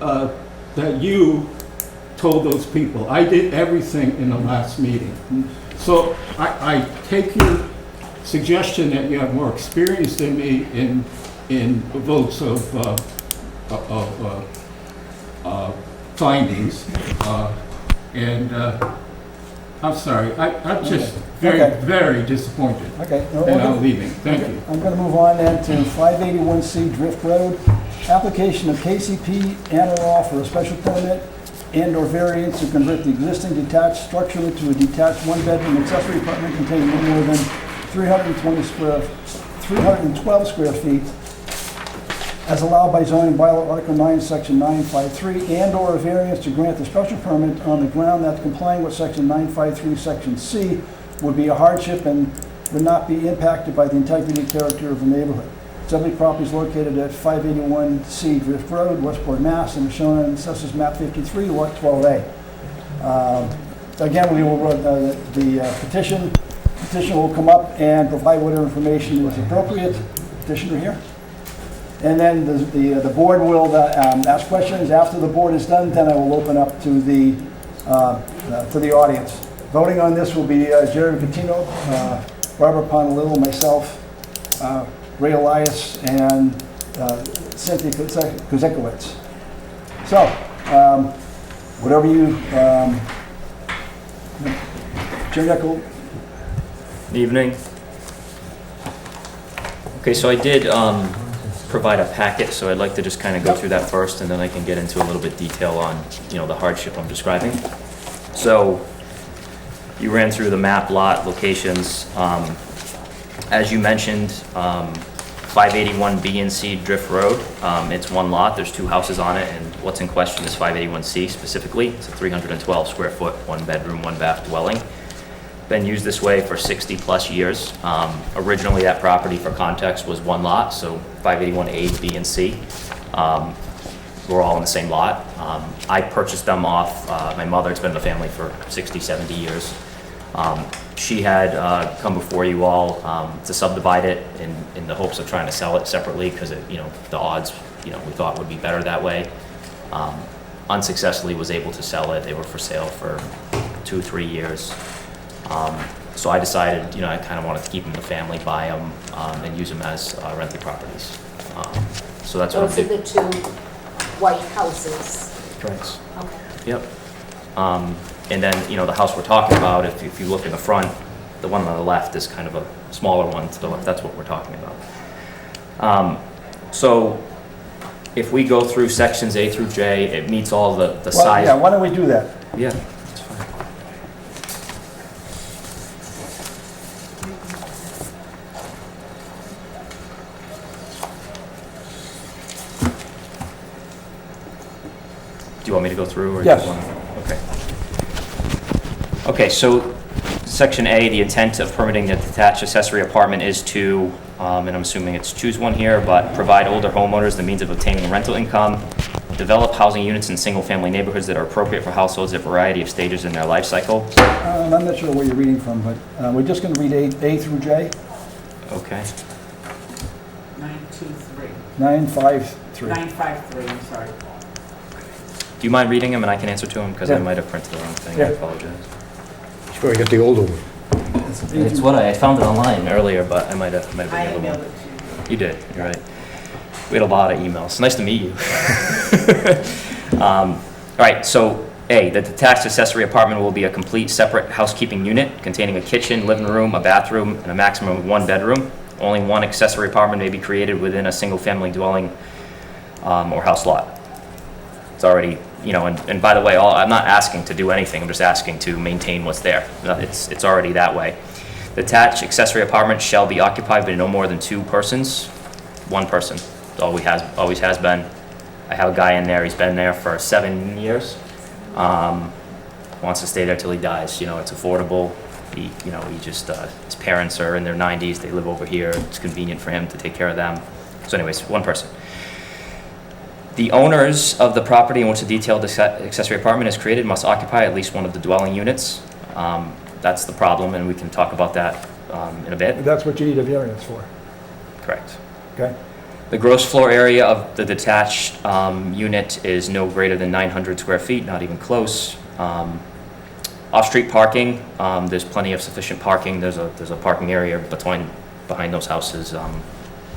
that you told those people. I did everything in the last meeting. So I take your suggestion that you have more experience than me in votes of findings, and I'm sorry, I'm just Okay. very disappointed, Okay. no, and okay. I'm leaving. Thank you. I'm going to move on then to 581C Drift Road. Application of KCP Anaral for a special permit and/or variance to convert the existing detached structure into a detached one-bedroom accessory apartment containing no more than 312 square feet as allowed by zoning bylaw Article 9, Section 953, and/or a variance to grant the special permit on the ground that complying with Section 953, Section C would be a hardship and would not be impacted by the integrity and character of the neighborhood. Subject property is located at 581C Drift Road, Westport, Mass., and is shown on Assessors Map 53, Lot 12A. Again, we will, the petitioner will come up and provide whatever information is appropriate. Petitioner here. And then the board will ask questions. After the board is done, then I will open up to the audience. Voting on this will be Jerry Catino, Barbara Ponalillo, myself, Ray Elias, and Cynthia Kuzekowicz. So, whatever you, Jim Nickel. Evening. Okay, so I did provide a packet, so I'd like to just kind of go through that first, and then I can get into a little bit detail on, the hardship I'm describing. So, you ran through the map, lot, locations. As you mentioned, 581 B and C Drift Road. It's one lot, there's two houses on it, and what's in question is 581C specifically. It's a 312 square foot, one bedroom, one bath dwelling. Been used this way for 60 plus years. Originally that property, for context, was one lot, so 581A, B, and C. We're all in the same lot. I purchased them off my mother. It's been in the family for 60, 70 years. She had come before you all to subdivide it in the hopes of trying to sell it separately because the odds we thought would be better that way. Unsuccessfully was able to sell it. They were for sale for 2-3 years. So I decided I kind of wanted to keep them in the family, buy them, and use them as rental properties. So that's what Those are the two white houses. Correct. Okay. Yep. And then, the house we're talking about, if you look in the front, the one on the left is kind of a smaller one to the left. That's what we're talking about. So if we go through sections A through J, it meets all the size. Yeah, why don't we do that? Yeah, that's fine. Do you want me to go through? Or Yes. Do you want Okay. Okay, so section A, the intent of permitting the detached accessory apartment is to, and I'm assuming it's choose one here, but provide older homeowners the means of obtaining rental income, develop housing units in single-family neighborhoods that are appropriate for households at a variety of stages in their life cycle. I'm not sure where you're reading from, but we're just going to read A through J. Okay. 923. 953. 953, I'm sorry. Do you mind reading them and I can answer to them? Because I Yeah. might have printed the wrong thing. Yeah. I apologize. Sure, you got the older one. It's what I found it online earlier, but I might have been I the other emailed one. it to you. You did, you're right. We had a lot of emails. Nice to meet you. All right, so A, the detached accessory apartment will be a complete separate housekeeping unit containing a kitchen, living room, a bathroom, and a maximum of one bedroom. Only one accessory apartment may be created within a single-family dwelling or house lot. It's already, and by the way, I'm not asking to do anything. I'm just asking to maintain what's there. It's already that way. The attached accessory apartment shall be occupied by no more than 2 persons. 1 person. It always has been. I have a guy in there. He's been there for 7 years. Wants to stay there till he dies. It's affordable. He just his parents are in their 90s. They live over here. It's convenient for him to take care of them. So, anyways, 1 person. The owners of the property in which the detailed accessory apartment is created must occupy at least one of the dwelling units. That's the problem, and we can talk about that in a bit. That's what you need a variance for, Correct. okay? The gross floor area of the detached unit is no greater than 900 square feet, not even close. Off-street parking, there's plenty of sufficient parking. There's a parking area behind those houses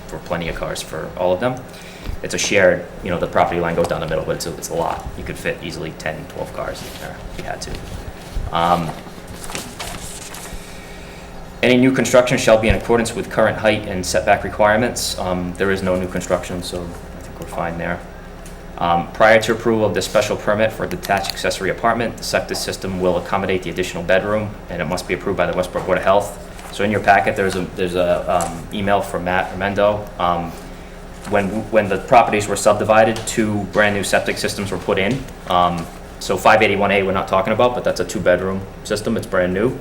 for plenty of cars for all of them. It's a shared, the property line goes down the middle, but it's a lot. You could fit easily 10, 12 cars in there if you had to. Any new construction shall be in accordance with current height and setback requirements. There is no new construction, so I think we're fine there. Prior to approval of the special permit for a detached accessory apartment, the septic system will accommodate the additional bedroom, and it must be approved by the Westport Board of Health. So in your packet, there's a email from Matt Armendo. When the properties were subdivided, 2 brand-new septic systems were put in. So 581A we're not talking about, but that's a 2-bedroom system, it's brand new.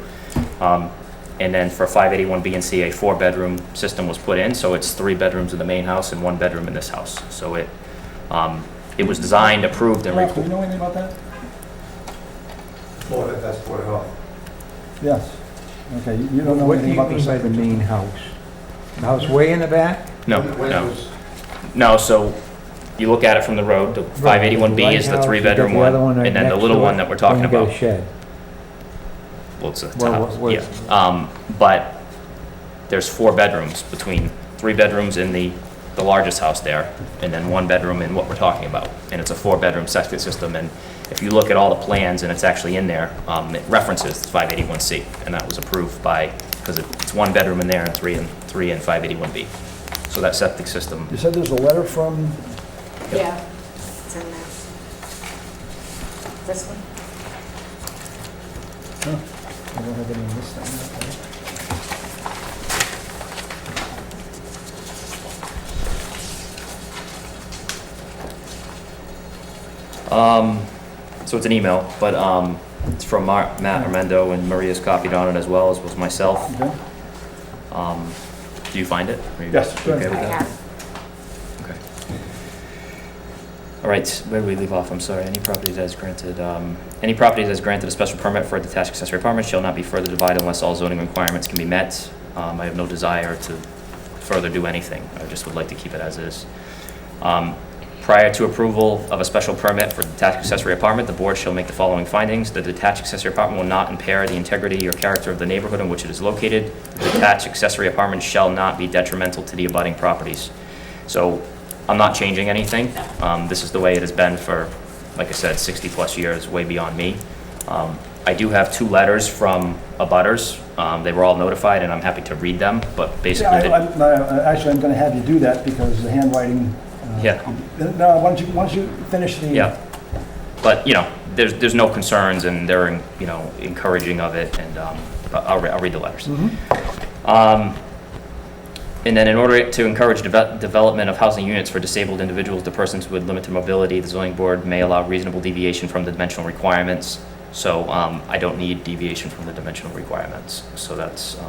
And then for 581B and C, a 4-bedroom system was put in, so it's 3 bedrooms in the main house and 1 bedroom in this house. So it was designed, approved, and Ralph, do you know anything about that? That's Board of Health. Yes. Okay, you don't know What do anything you about the mean by the septic main system? house? The house way in the back? No, so you look at it from the road, the 581B is the 3-bedroom one, and then the little one that we're talking about. A shed. Well, it's a Well, house, what- yeah. But there's 4 bedrooms between 3 bedrooms in the largest house there, and then 1 bedroom in what we're talking about. And it's a 4-bedroom septic system, and if you look at all the plans, and it's actually in there, it references 581C, and that was approved because it's 1 bedroom in there and 3 in 581B. So that septic system, You said there's a letter from, Yeah. It's in there. This one? I don't have any of this thing. Okay. so it's an email, but it's from Matt Armendo, and Maria's copied on it as well, as was myself. Okay. Do you find it? Are you Yes, okay with I that? have. Okay. All right, where did we leave off? I'm sorry. Any properties as granted a special permit for a detached accessory apartment shall not be further divided unless all zoning requirements can be met. I have no desire to further do anything. I just would like to keep it as is. Prior to approval of a special permit for detached accessory apartment, the board shall make the following findings. The detached accessory apartment will not impair the integrity or character of the neighborhood in which it is located. The detached accessory apartment shall not be detrimental to the abutting properties. So I'm not changing anything. This is the way it has been for, like I said, 60-plus years, way beyond me. I do have 2 letters from abutters. They were all notified, and I'm happy to read them, but basically... Actually, I'm going to have you do that because the handwriting... Yeah. No, why don't you finish the... Yeah, but, there's no concerns, and they're, encouraging of it, and I'll read the letters. And then in order to encourage development of housing units for disabled individuals to persons with limited mobility, the zoning board may allow reasonable deviation from the dimensional requirements. So I don't need deviation from the dimensional requirements. So that's, do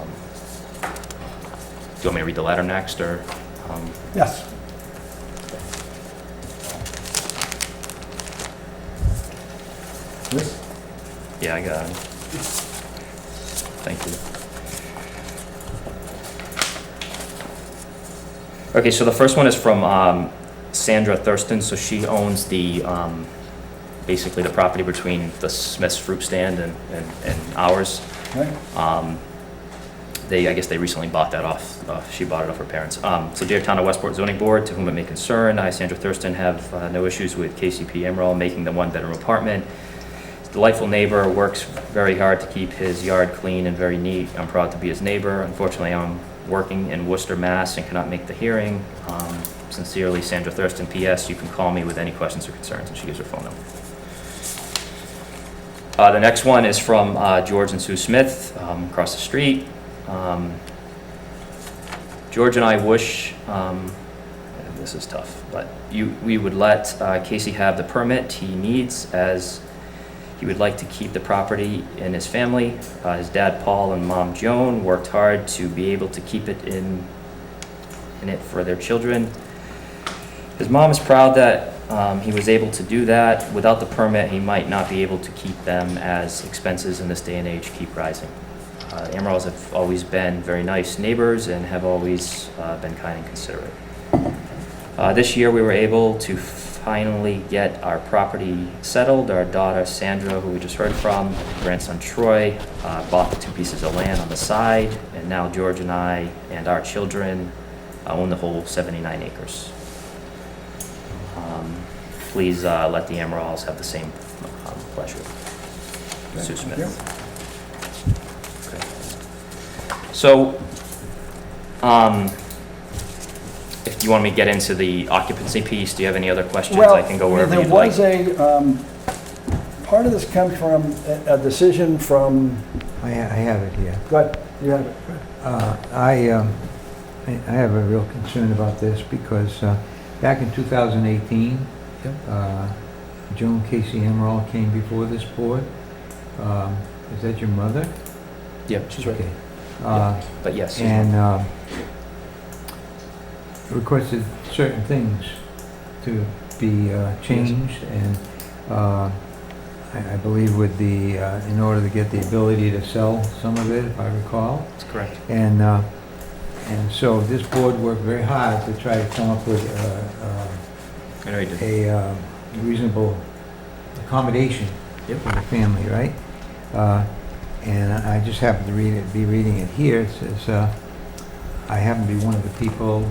you want me to read the letter next, or? Yes. This? Yeah, I got it. Thank you. Okay, so the first one is from Sandra Thurston. So she owns the, basically the property between the Smith's fruit stand and ours. Okay. I guess they recently bought that off. She bought it off her parents. So dear Town of Westport Zoning Board, to whom it may concern, I, Sandra Thurston, have no issues with KCP Emerald making the 1-bedroom apartment. Delightful neighbor, works very hard to keep his yard clean and very neat. I'm proud to be his neighbor. Unfortunately, I'm working in Worcester, Mass. and cannot make the hearing. Sincerely, Sandra Thurston, P.S. You can call me with any questions or concerns, and she gives her phone number. The next one is from George and Sue Smith, across the street. George and I wish, this is tough, but we would let Casey have the permit he needs, as he would like to keep the property in his family. His dad, Paul, and mom, Joan, worked hard to be able to keep it in it for their children. His mom is proud that he was able to do that. Without the permit, he might not be able to keep them, as expenses in this day and age keep rising. Amarillos have always been very nice neighbors and have always been kind and considerate. This year, we were able to finally get our property settled. Our daughter Sandra, who we just heard from, grandson Troy, bought the 2 pieces of land on the side, and now George and I and our children own the whole 79 acres. Please let the Amarillos have the same pleasure. Sue Smith. Okay. So, if you want me to get into the occupancy piece, do you have any other questions? I can go wherever you'd like. There was part of this comes from a decision from, I have it here. go ahead, you have it. I have a real concern about this because back in 2018, Joan Casey Emerald came before this board. Is that your mother? Yep, she's right. Okay. But yes. And requested certain things to be changed, and I believe with the, in order to get the ability to sell some of it, if I recall. That's correct. And so this board worked very hard to try to come up with I know you did. a reasonable accommodation for the family, right? And I just happen to be reading it here. It says, I happen to be one of the people,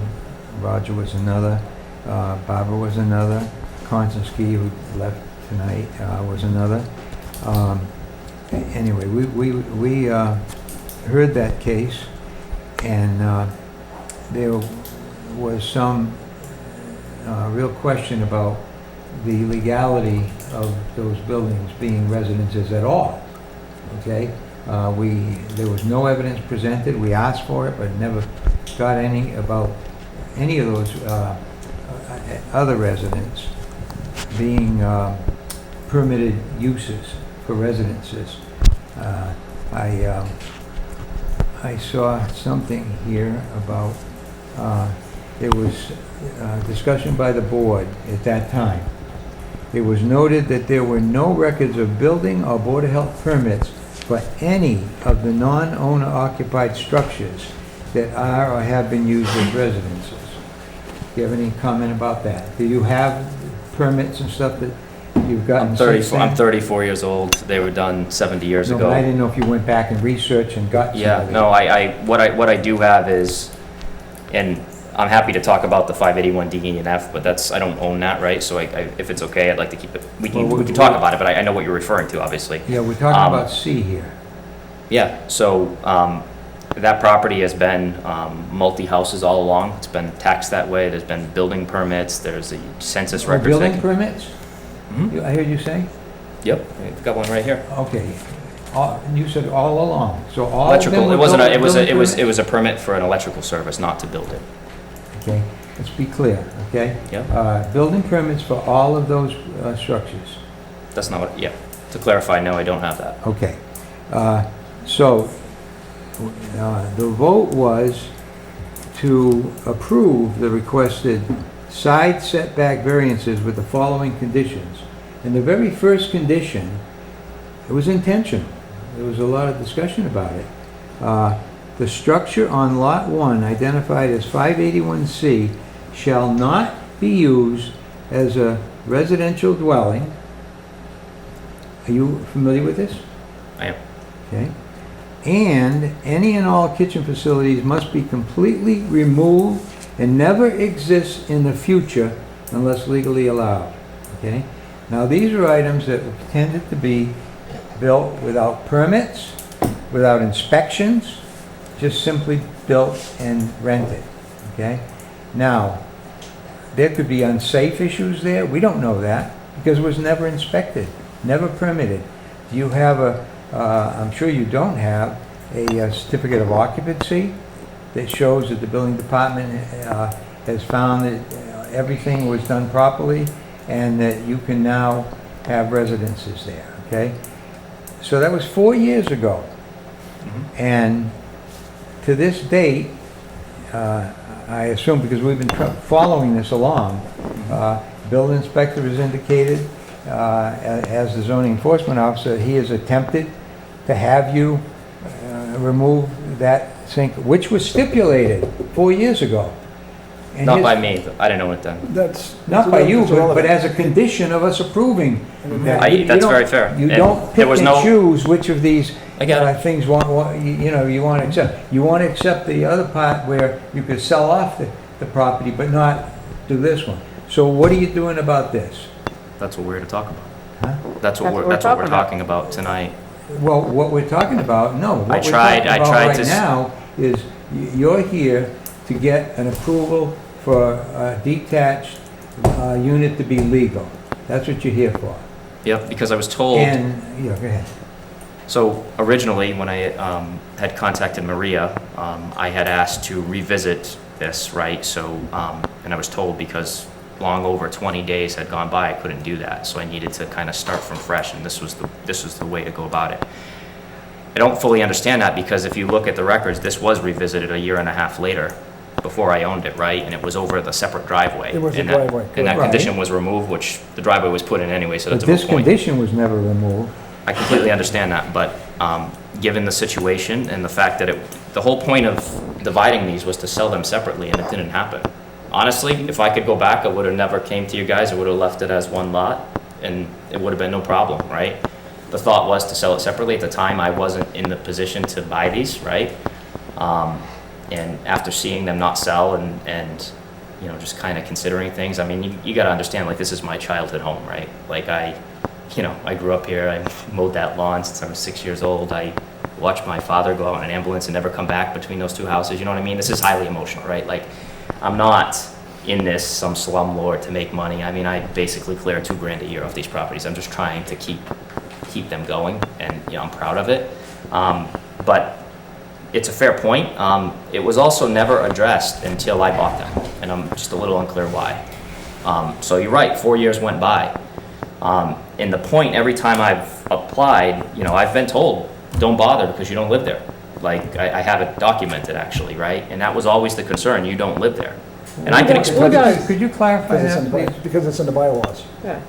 Roger was another, Barbara was another, Constance Key, who left tonight, was another. Anyway, we heard that case, and there was some real question about the legality of those buildings being residences at all, okay? There was no evidence presented. We asked for it, but never got any about any of those other residents being permitted uses for residences. I saw something here about, there was discussion by the board at that time. It was noted that there were no records of building or Board of Health permits for any of the non-owner occupied structures that are or have been used as residences. Do you have any comment about that? Do you have permits and stuff that you've gotten? I'm 34 years old. They were done 70 years No, ago. but I didn't know if you went back and researched and got some Yeah, of it. no, what I do have is, and I'm happy to talk about the 581 D and F, but I don't own that, right? So if it's okay, I'd like to keep it, we can talk about it, but I know what you're referring to, obviously. Yeah, we're talking about C here. Yeah, so that property has been multi-houses all along. It's been taxed that way. There's been building permits. There's the census records. Building permits? Mhm. I heard you say? Yep, we've got one right here. Okay. You said all along, so all of them Electrical, were it wasn't, building permits? it was a permit for an electrical service, not to build it. Okay, let's be clear, okay? Yep. Building permits for all of those structures. That's not what, yeah. To clarify, no, I don't have that. Okay. So, the vote was to approve the requested side setback variances with the following conditions. And the very first condition, it was intentional. There was a lot of discussion about it. The structure on Lot 1, identified as 581C, shall not be used as a residential dwelling. Are you familiar with this? I am. Okay. And any and all kitchen facilities must be completely removed and never exist in the future unless legally allowed. Okay? Now, these are items that were intended to be built without permits, without inspections, just simply built and rented. Okay? Now, there could be unsafe issues there. We don't know that because it was never inspected, never permitted. Do you have I'm sure you don't have a certificate of occupancy that shows that the building department has found that everything was done properly and that you can now have residences there, okay? So that was 4 years ago. And to this date, I assume because we've been following this along, building inspector has indicated, as the zoning enforcement officer, he has attempted to have you remove that sink, which was stipulated 4 years ago. And Not his- by me, I didn't know it then. That's. Not by you, that's but irrelevant. as a condition of us approving. that. You That's don't- very fair. You And don't there pick was and no- choose which of these I get it. things you want to accept. You want to accept the other part where you could sell off the property, but not do this one. So what are you doing about this? That's what we're here to talk about. Huh? That's what we're talking about tonight. Well, what we're talking about, no. What I we're tried- talking I about tried right to s- now is you're here to get an approval for a detached unit to be legal. That's what you're here for. Yep, because I was told. And, yeah, go ahead. So originally, when I had contacted Maria, I had asked to revisit this, right? So, and I was told because long over 20 days had gone by, I couldn't do that. So I needed to kind of start from fresh, and this was the way to go about it. I don't fully understand that because if you look at the records, this was revisited a year and a half later, before I owned it, right? And it was over the separate driveway. It was a And that- driveway, And that correct. condition was removed, which the driveway was put in anyway, so But that's a this moot point. condition was never removed. I completely understand that, but given the situation and the fact that the whole point of dividing these was to sell them separately, and it didn't happen. Honestly, if I could go back, I would have never came to you guys. I would have left it as one lot, and it would have been no problem, right? The thought was to sell it separately. At the time, I wasn't in the position to buy these, right? And after seeing them not sell and you know, just kind of considering things, I mean, you got to understand, like, this is my childhood home, right? Like, I grew up here. I mowed that lawn since I was 6 years old. I watched my father go out in an ambulance and never come back between those two houses. You know what I mean? This is highly emotional, right? Like, I'm not in this some slumlord to make money. I mean, I basically clear $2,000 a year off these properties. I'm just trying to keep them going, and you know, I'm proud of it. But it's a fair point. It was also never addressed until I bought them, and I'm just a little unclear why. So you're right, 4 years went by. And the point, every time I've applied, you know, I've been told, don't bother because you don't live there. Like, I have it documented actually, right? And that was always the concern, you don't live there. And I can explain. Could you clarify Because it's that, in the- please? Because it's in the bylaws.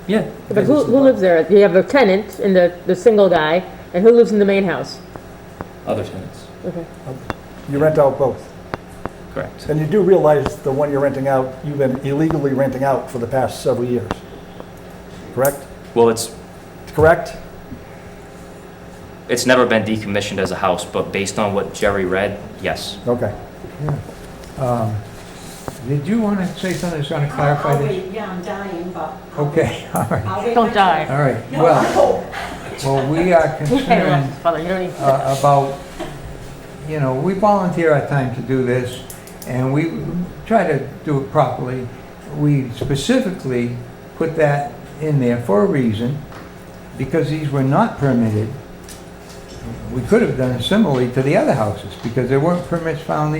Yeah. But who lives there? You have a tenant in the single guy, and who lives in the main house? Other tenants, Okay. You rent out both. correct. And you do realize the one you're renting out, you've been illegally renting out for the past several years. Correct? Well, it's never been decommissioned as a house, but based on what Jerry read, yes. Okay. Did you want to say something that's going to clarify this? wait, yeah, I'm dying, but. Okay, all right. I'll wait Don't my die. turn. All right, No, well, we are concerned Hey, Father, you don't need. about, you know, we volunteer our time to do this, and we try to do it properly. We specifically put that in there for a reason, because these were not permitted. We could have done similarly to the other houses, because there weren't permits found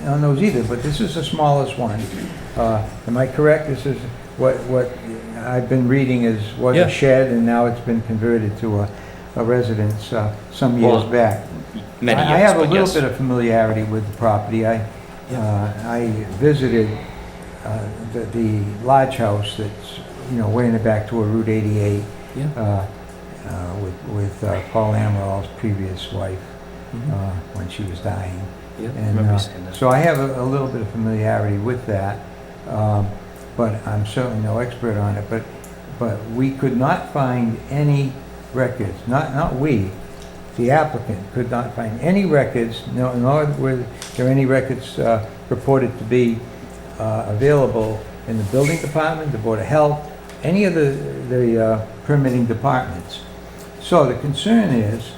on those either, but this is the smallest one. Am I correct? This is what I've been reading was Yeah. a shed, and now it's been converted to a residence some years Well, back. Many I years, have a but little yes. bit of familiarity with the property. I visited the lodge house that's, you know, way in the back toward Route 88 with Paul Amaril's previous wife when she was dying. Yeah, I And remember you saying that. so I have a little bit of familiarity with that, but I'm certainly no expert on it. But we could not find any records, not we, the applicant could not find any records, nor were there any records purported to be available in the building department, the Board of Health, any of the permitting departments. So the concern is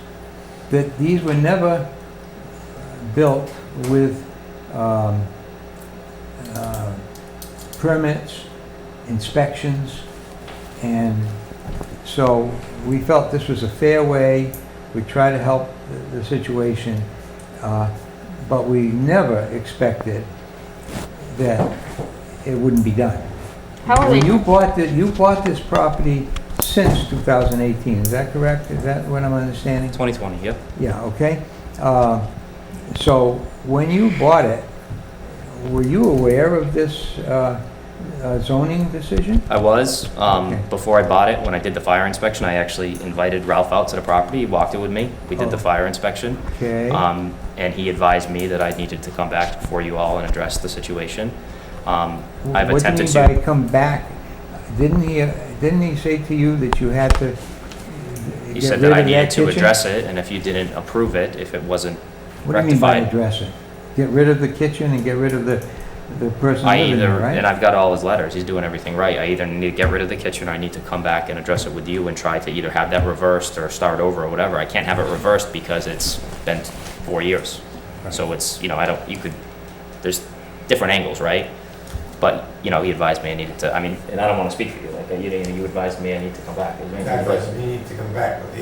that these were never built with permits, inspections, and so we felt this was a fair way. We try to help the situation, but we never expected that it wouldn't be done. How are When they? you bought this property since 2018, is that correct? Is that what I'm understanding? 2020, yep. Yeah, okay. So when you bought it, were you aware of this zoning decision? I was, Okay. before I bought it, when I did the fire inspection, I actually invited Ralph out to the property, he walked it with me, we did the Oh. fire inspection. Okay. And he advised me that I needed to come back before you all and address the situation. I've attempted What do you mean by to, come back? Didn't he say to you that you had to he get said rid that I of needed to kitchen? address it, and if you didn't approve it, if it wasn't What do you mean by rectified. address it? Get rid of the kitchen and get rid of the person I living either, there, right? and I've got all his letters, he's doing everything right, I either need to get rid of the kitchen, or I need to come back and address it with you and try to either have that reversed or start over or whatever. I can't have it reversed because it's been 4 years. So it's, I don't, there's different angles, right? But, he advised me I needed to, and I don't want to speak for you, like, you advised me I need to come back. Is there anything you'd like- Exactly, you need to come back, but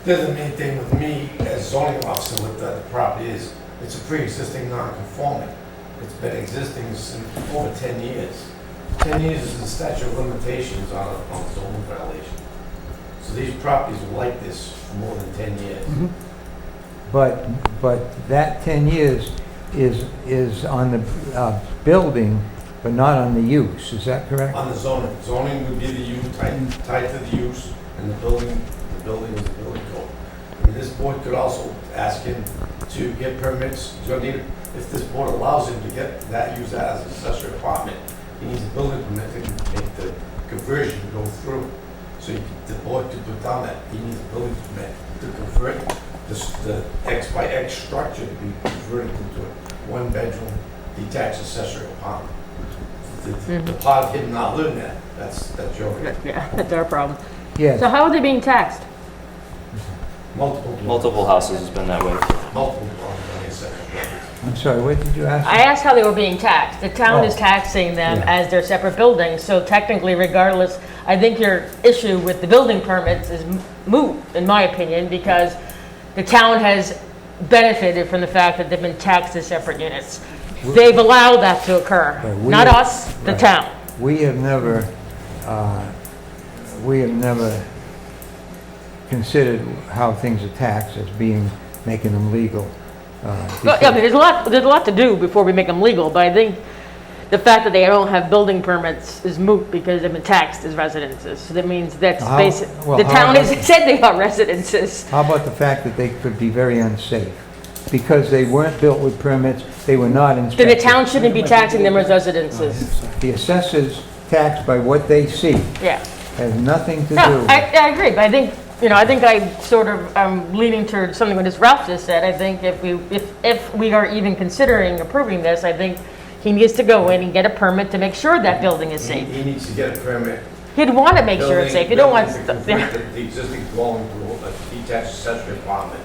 the other main thing with me as zoning officer with the property is, it's a pre-existing non-conforming. It's been existing since over 10 years. 10 years is the statute of limitations on zoning violation. So these properties are like this for more than 10 years. But that 10 years is on the building, but not on the use, is that correct? On the zoning, zoning would be the use, tied to the use, and the building is the building code. This board could also ask him to get permits, if this board allows him to get that, use that as an accessory apartment, he needs a building permit to make the conversion go through. So the board could put down that he needs a building permit to convert the X by X structure to be converted into a one-bedroom detached accessory apartment. The part of him not living there, that's your, Yeah, that's our problem. Yes. So how are they being taxed? Multiple houses has been that way. multiple dwellings on the accessory buildings. I'm sorry, what did you ask? I asked how they were being taxed. The town is Oh. taxing them Yeah. as their separate buildings, so technically regardless, I think your issue with the building permits is moot, in my opinion, because the town has benefited from the fact that they've been taxed as separate units. They've allowed that to occur, Right, we not have- us, the right. town. We have never considered how things are taxed as making them legal. Well, yeah, I mean, there's a lot to do before we make them legal, but I think the fact that they don't have building permits is moot because they've been taxed as residences. So that means that's How- basic, well, the how town about- has said they are residences. How about the fact that they could be very unsafe? Because they weren't built with permits, they were not Then inspected. the town shouldn't be taxing them as residences. The assessors tax by what they see, Yeah. has nothing to do. No, I agree, but I think, I sort of, am leaning towards something what Ralph just said. I think if we are even considering approving this, I think he needs to go in and get a permit to make sure that building is safe. He needs to get a permit. He'd want to make sure it's safe. You don't want Building stuff, to yeah. convert the existing dwelling to a detached accessory apartment.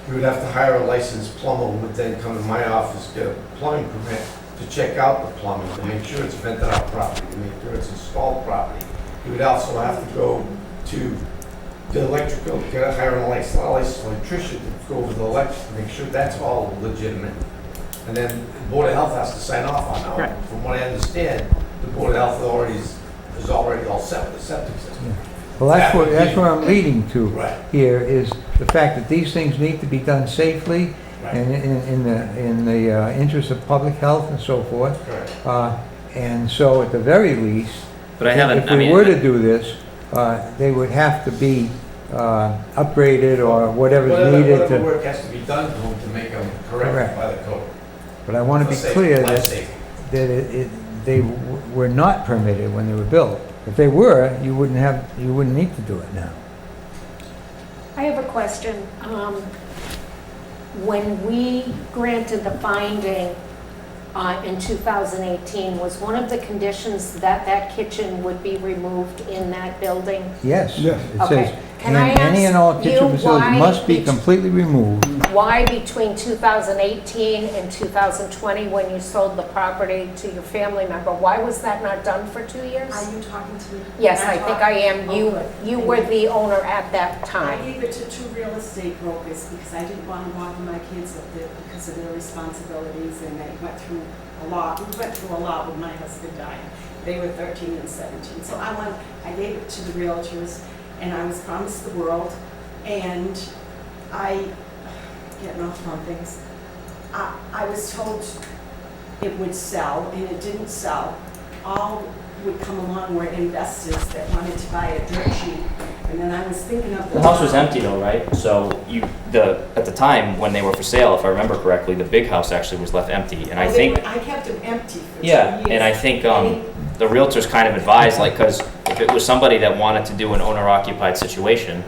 You would have to hire a licensed plumber who would then come to my office, get a plumbing permit to check out the plumbing, to make sure it's vented out properly, to make sure it's installed properly. You would also have to go to the electrical, hire a licensed electrician to go over the electric, to make sure that's all legitimate. And then the Board of Health has to sign off on that. Right. From what I understand, the Board of Health is already all set with the septic system. Well, that's where I'm leading to Right. here, is the fact that these things need to be done safely Right. and in the interest of public health and so forth. Correct. And so at the very least, But I haven't, if we were to do this, they would have to be upgraded or whatever's needed Whatever to, work has to be done to them to make them correct Correct. by the code. but I want to be For safety, clear life that safety. they were not permitted when they were built. If they were, you wouldn't need to do it now. I have a question. When we granted the finding in 2018, was one of the conditions that that kitchen would be removed in that building? Yes. Yes. It Okay. says, Can I any and all ask kitchen you facilities why must be each- completely removed. Why between 2018 and 2020, when you sold the property to your family member, why was that not done for 2 years? Are you talking to me? Yes, I think I am. Oh, You, good. you were the owner at that I time. gave it to 2 real estate brokers because I didn't want to bother my kids up there because of their responsibilities, and they went through a lot. We went through a lot with my husband dying. They were 13 and 17. So I gave it to the realtors, and I was promised the world, and getting off on things, I was told it would sell, and it didn't sell. all would come along were investors that wanted to buy a dirt cheap. And then I was thinking of the. The house was empty though, right? So at the time when they were for sale, if I remember correctly, the big house actually was left empty. And I think, I kept them empty for 2 yeah, years. and I think the realtors kind of advised, like, because if it was somebody that wanted to do an owner-occupied situation,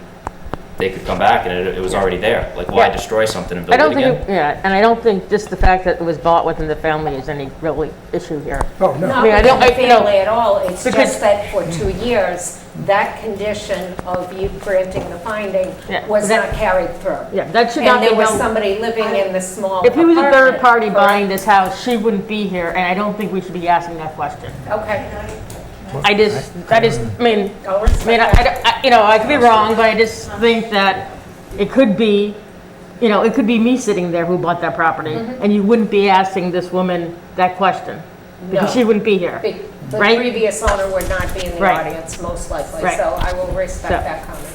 they could come back and it was already there. Like, why Yeah. destroy something and I build it don't again? think, yeah, and I don't think just the fact that it was bought within the family is any really issue here. Oh, no. Not mean, I with don't- the you know, family at all, it's because- just that for 2 years, that condition of you granting the finding Yeah, was that- not carried through. Yeah, that should not And be there was held. somebody living in the small If he was a third apartment, party correct? buying this house, she wouldn't be here, and I don't think we should be asking that question. Okay. I mean, I'll I respect mean, that. you know, I could be wrong, but I just think that it could be, you know, it could be me sitting there who bought that property, and you wouldn't be asking this woman that question, because No. she wouldn't be here. The right? previous owner would not be in the Right. audience, most likely, Right. so I will respect So- that comment.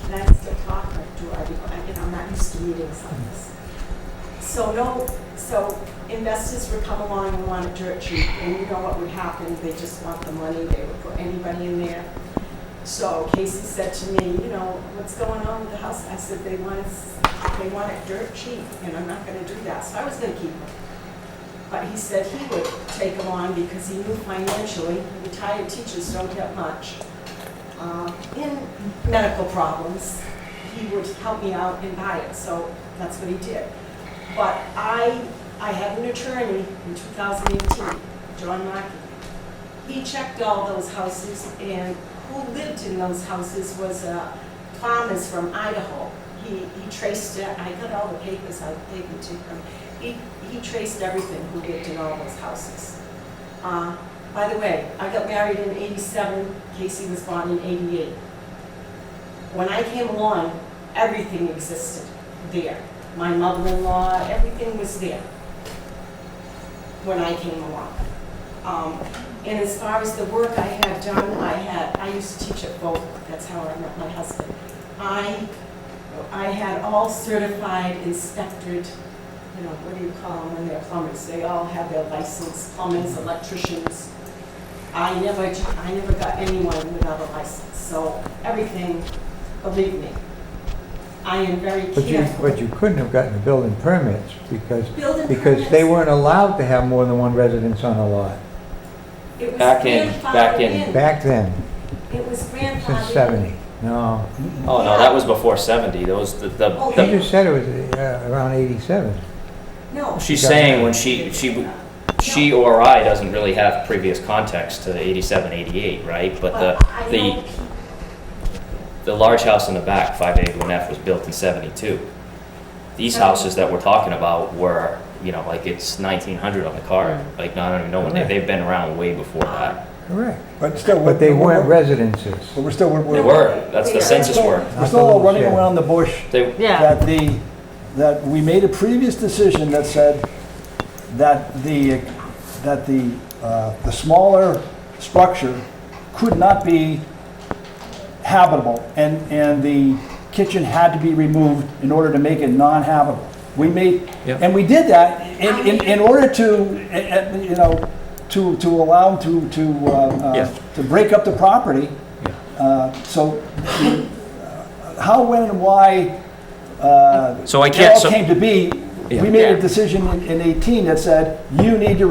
Can I still talk, or do I, I'm not used to meetings like this. So investors would come along and want a dirt cheap, and you know what would happen, they just want the money, they would put anybody in there. So Casey said to me, you know, what's going on with the house? I said, they want it dirt cheap, and I'm not gonna do that, so I was gonna keep it. But he said he would take them on because he knew financially, retired teachers don't get much. In medical problems, he would help me out and buy it, so that's what he did. But I had an attorney in 2018, John Mackey. He checked all those houses, and who lived in those houses was farmers from Idaho. He traced it, I got all the papers, I gave them to him. He traced everything who lived in all those houses. By the way, I got married in '87, Casey was born in '88. When I came along, everything existed there. My mother-in-law, everything was there when I came along. And as far as the work I had done, I used to teach at Boca, that's how I met my husband. I had all certified, inspected, you know, what do you call them when they're plumbers? They all have their license, plumbers, electricians. I never got anyone without a license, so everything, believe me, I am very careful. But you couldn't have gotten the building permits because Building they permits. weren't allowed to have more than one residence on a lot It was Back in- grandfathered back then, It was grandfathered since in. 70. No, Oh, no, that was before 70. Those, you Okay. just said it was around 87. No. she's saying when she or I doesn't really have previous context to 87, 88, right? But I know the large house in the back, 5A1F, was built in 72. These houses that we're talking about were, you know, like it's 1900 on the card. Like, I don't even know when they've been around way before that. Correct. But still, But they weren't residences. But we're still, They we're were, that's the census work. we're still all running around the bush. They, Yeah, That we made a previous decision that said that the smaller structure could not be habitable, and the kitchen had to be removed in order to make it non-habitable. We made, Yep. and we did that in order to, you know, to allow them Yeah. to break up the property. So how, when, and why So I it can't, all so, came to be, Yeah. we made Yeah. a decision in 18 that said, you need to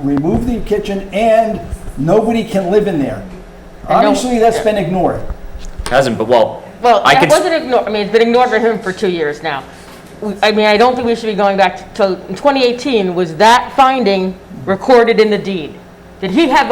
remove the kitchen and nobody can live in there. And no- Obviously, that's been ignored. hasn't, but well, well, I that can, wasn't ignored, I mean, it's been ignored for him for 2 years now. I mean, I don't think we should be going back to, in 2018, was that finding recorded in the deed? Did he have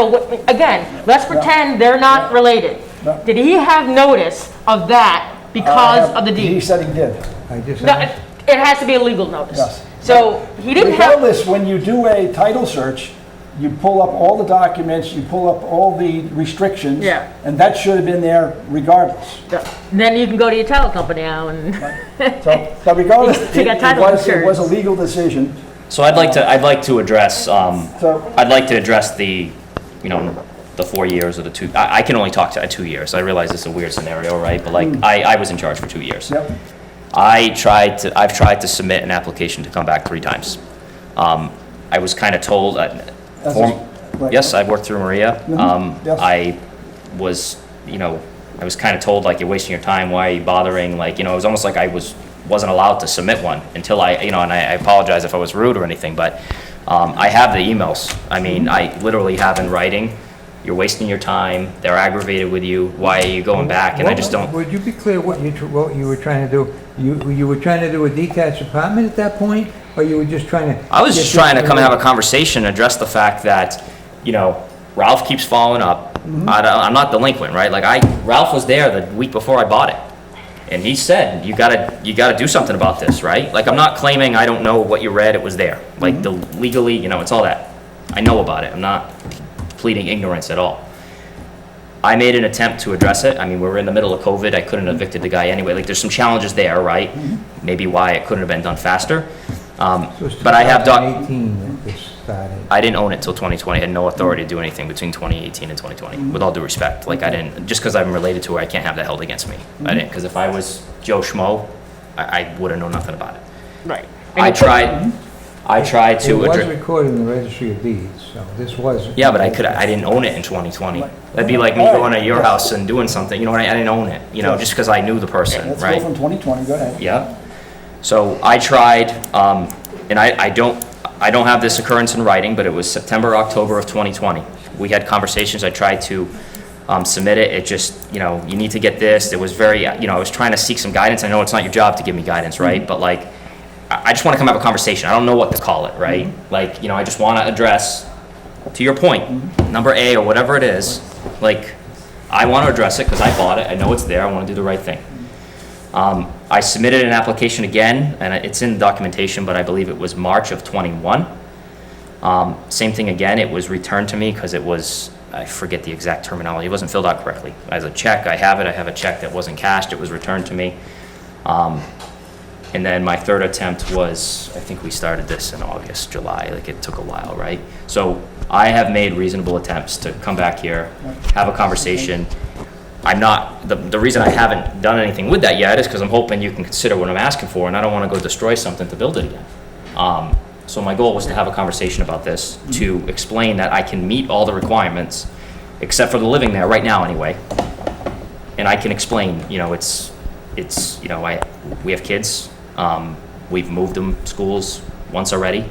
again, let's pretend they're not related. No. Did he have notice of that because of the He deed? said he did. I just No, asked. it has to be a legal notice. Yes. So he didn't have, Regardless, when you do a title search, you pull up all the documents, you pull up all the restrictions. Yeah. And that should have been there regardless. then you can go to your title company now and, So, but regardless, You got title it was a insurance. legal decision. so I'd like to address, So, I'd like to address the, you know, the 4 years or the 2, I can only talk to 2 years. I realize it's a weird scenario, right? But like, I was in charge for 2 years. yep. I've tried to submit an application to come back 3 times. I was kind of told, As Form- a- right. Yes, I've worked through Maria. Yes. I was, I was kind of told, like, you're wasting your time, why are you bothering? Like, it was almost like I wasn't allowed to submit one until and I apologize if I was rude or anything, but I have the emails. I mean, I literally have in writing, you're wasting your time, they're aggravated with you, why are you going back? And I just don't. Would you be clear what you were trying to do? You were trying to do a detached apartment at that point, or you were just trying to? I was just trying to come and have a conversation, address the fact that, Ralph keeps following up. I'm not delinquent, right? Like Ralph was there the week before I bought it. And he said, you gotta do something about this, right? Like, I'm not claiming I don't know what you read, it was there. Like, legally, it's all that. I know about it. I'm not pleading ignorance at all. I made an attempt to address it. I mean, we were in the middle of COVID. I couldn't have evicted the guy anyway. Like, there's some challenges there, right? Maybe why it couldn't have been done faster. But I have 2018 that this started. I didn't own it till 2020. I had no authority to do anything between 2018 and 2020, with all due respect. Like, I didn't, just because I'm related to her, I can't have that held against me. I didn't, because if I was Joe Schmo, I would have known nothing about it. Right. I tried It to was address. recorded in the registry of deeds, so this was. Yeah, but I didn't own it in 2020. That'd be like me going to your house and doing something, I didn't own it, just because I knew the person, Let's go right? from 2020, go ahead. Yeah. So I tried, and I don't have this occurrence in writing, but it was September, October of 2020. We had conversations. I tried to submit it. It just, you need to get this. It was very, I was trying to seek some guidance. I know it's not your job to give me guidance, right? But like, I just want to come have a conversation. I don't know what to call it, right? Like, I just want to address, to your point, number A or whatever it is, like, I want to address it because I bought it. I know it's there. I want to do the right thing. I submitted an application again, and it's in documentation, but I believe it was March of 21. Same thing again, it was returned to me because it was, I forget the exact terminology, it wasn't filled out correctly. As a check, I have a check that wasn't cashed, it was returned to me. And then my third attempt was, I think we started this in August, July, like it took a while, right? So I have made reasonable attempts to come back here, have a conversation. I'm not, the reason I haven't done anything with that yet is because I'm hoping you can consider what I'm asking for, and I don't want to go destroy something to build it again. So my goal was to have a conversation about this, to explain that I can meet all the requirements, except for the living there, right now anyway. And I can explain, we have kids, we've moved them schools once already.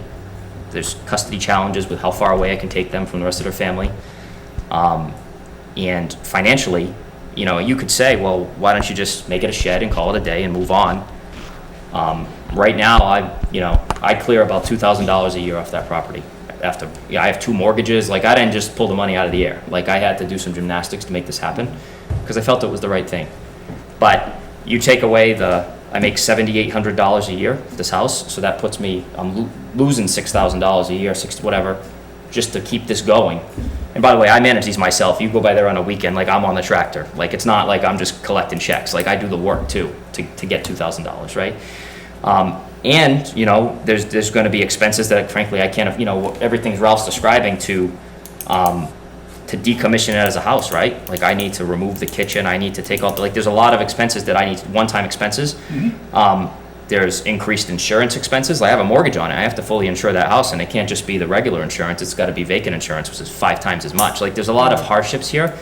There's custody challenges with how far away I can take them from the rest of their family. And financially, you could say, well, why don't you just make it a shed and call it a day and move on? Right now, I clear about $2,000 a year off that property. I have 2 mortgages. Like, I didn't just pull the money out of the air. Like, I had to do some gymnastics to make this happen because I felt it was the right thing. But you take away I make $7,800 a year at this house, so that puts me, I'm losing $6,000 a year, whatever, just to keep this going. And by the way, I manage these myself. You go by there on a weekend, like I'm on the tractor. Like, it's not like I'm just collecting checks. Like, I do the work too to get $2,000, right? And there's going to be expenses that frankly I can't. Everything Ralph's describing to decommission it as a house, right? Like, I need to remove the kitchen. I need to take off. Like, there's a lot of expenses that I need, one-time expenses. There's increased insurance expenses. I have a mortgage on it. I have to fully insure that house, and it can't just be the regular insurance. It's got to be vacant insurance, which is 5 times as much. Like, there's a lot of hardships here.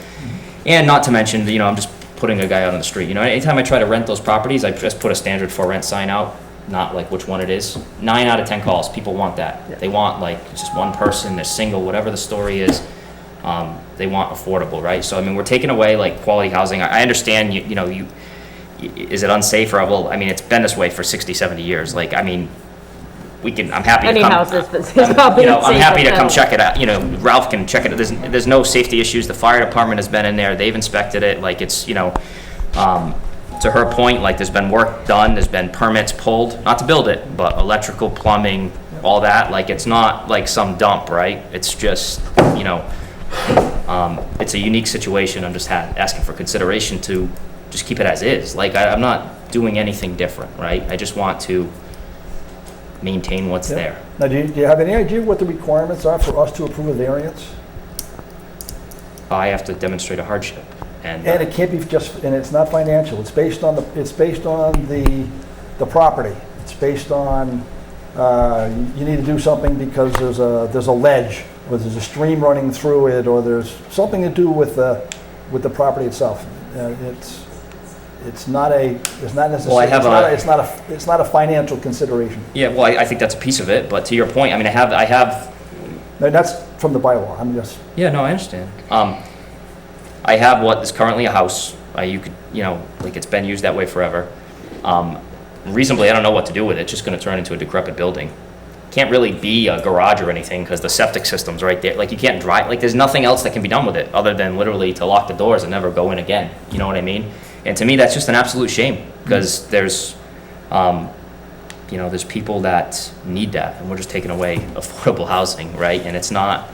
And not to mention, I'm just putting a guy out on the street. Anytime I try to rent those properties, I just put a standard for rent sign out, not like which one it is. 9 out of 10 calls, people want that. They want like just one person, they're single, whatever the story is. They want affordable, right? So, we're taking away like quality housing. I understand, is it unsafe or, well, it's been this way for 60, 70 years. Like, I'm happy Any to come. house is probably I'm happy to unsafe, come so. check it out. Ralph can check it. There's no safety issues. The fire department has been in there. They've inspected it. Like, it's, to her point, like, there's been work done. There's been permits pulled, not to build it, but electrical, plumbing, all that. Like, it's not like some dump, right? It's just, it's a unique situation. I'm just asking for consideration to just keep it as is. Like, I'm not doing anything different, right? I just want to maintain what's there. Now, do you have any idea what the requirements are for us to approve a variance? I have to demonstrate a hardship. And And it can't be and it's not financial. It's based on the property. It's based on, you need to do something because there's a ledge or there's a stream running through it, or there's something to do with the property itself. It's not Well, I have necessarily, it's not a financial consideration. Yeah, well, I think that's a piece of it, but to your point, I mean, I have. And that's from the bylaw, I'm just, Yeah, no, I understand. I have what is currently a house. You could, like it's been used that way forever. Reasonably, I don't know what to do with it. It's just going to turn into a decrepit building. Can't really be a garage or anything because the septic system's right there. Like you can't drive. Like there's nothing else that can be done with it other than literally to lock the doors and never go in again. You know what I mean? And to me, that's just an absolute shame because there's people that need that, and we're just taking away affordable housing, right? And it's not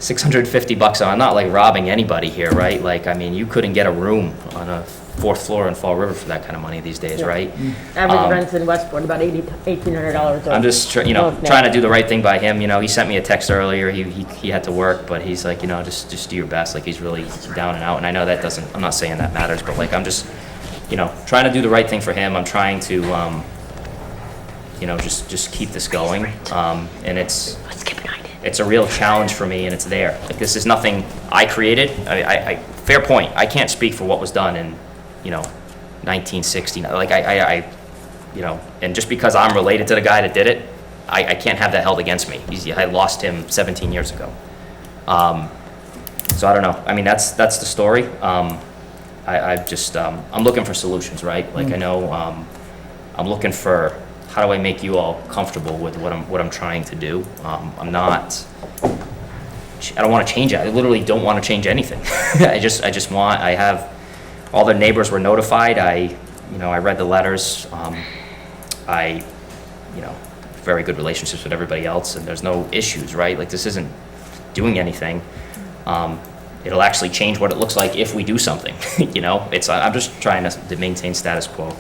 $650. I'm not like robbing anybody here, right? Like, I mean, you couldn't get a room on a 4th floor in Fall River for that kind of money these days, right? Average rents in Westport about $1,800. I'm just, trying to do the right thing by him. He sent me a text earlier. He had to work, but he's like, just do your best. Like, he's really down and out. And I know that doesn't, I'm not saying that matters, but like, I'm just, trying to do the right thing for him. I'm trying to, just keep this going. And it's a real challenge for me, and it's there. Like, this is nothing I created. I fair point. I can't speak for what was done in, 1960. Like, and just because I'm related to the guy that did it, I can't have that held against me. I lost him 17 years ago. So I don't know. I mean, that's the story. I'm looking for solutions, right? Like, I know, I'm looking for, how do I make you all comfortable with what I'm trying to do? I don't want to change it. I literally don't want to change anything. I have, all the neighbors were notified. I read the letters. Very good relationships with everybody else, and there's no issues, right? Like, this isn't doing anything. It'll actually change what it looks like if we do something. I'm just trying to maintain status quo.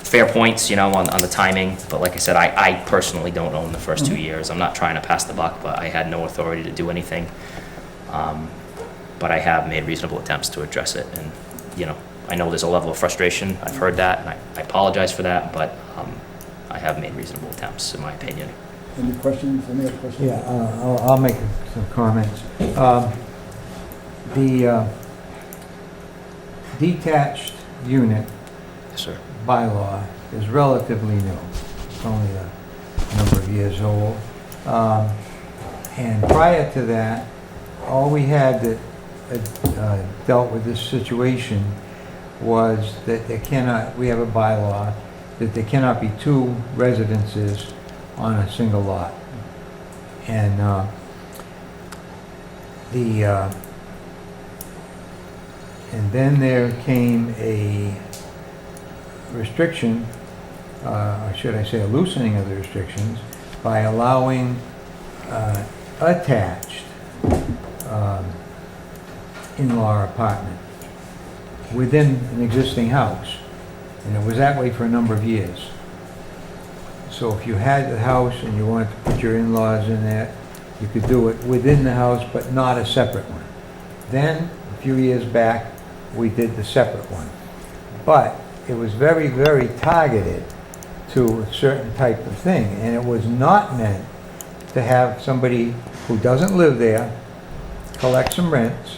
Fair points, on the timing, but like I said, I personally don't own the first 2 years. I'm not trying to pass the buck, but I had no authority to do anything. But I have made reasonable attempts to address it, and, I know there's a level of frustration. I've heard that, and I apologize for that, but I have made reasonable attempts, in my opinion. any questions, any other questions? Yeah, I'll make some comments. The detached unit Yes, sir. bylaw is relatively new. It's only a number of years old. And prior to that, all we had that dealt with this situation was that we have a bylaw that there cannot be 2 residences on a single lot. And and then there came a restriction, or should I say a loosening of the restrictions, by allowing attached in-law apartment within an existing house. And it was that way for a number of years. So if you had the house and you wanted to put your in-laws in there, you could do it within the house, but not a separate one. Then, a few years back, we did the separate one. But it was very, very targeted to a certain type of thing, and it was not meant to have somebody who doesn't live there collect some rents.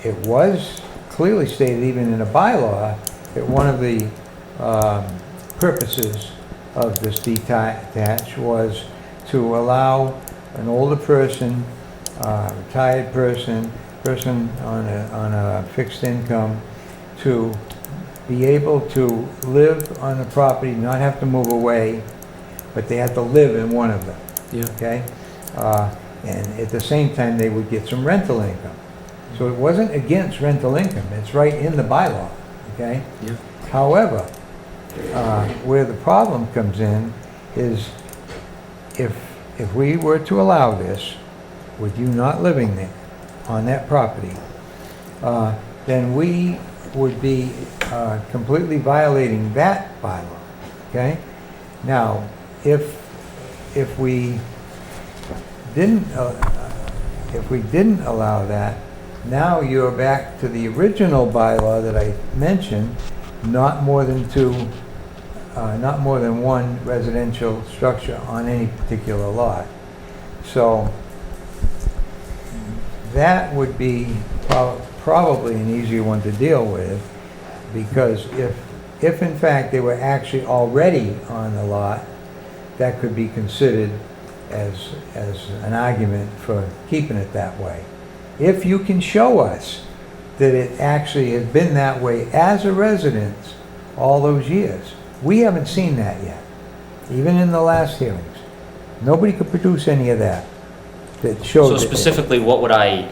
It was clearly stated, even in a bylaw, that one of the purposes of this detached was to allow an older person, retired person on a fixed income to be able to live on the property, not have to move away, but they had to live in one of them. Yeah. Okay? And at the same time, they would get some rental income. So it wasn't against rental income. It's right in the bylaw. Okay? Yeah. However, where the problem comes in is if we were to allow this, with you not living there on that property, then we would be completely violating that bylaw. Okay? Now, if we didn't allow that, now you're back to the original bylaw that I mentioned, not more than one residential structure on any particular lot. So that would be probably an easier one to deal with, because if in fact they were actually already on the lot, that could be considered as an argument for keeping it that way. If you can show us that it actually has been that way as a residence all those years, we haven't seen that yet, even in the last hearings. Nobody could produce any of that shows So it. specifically, what would I,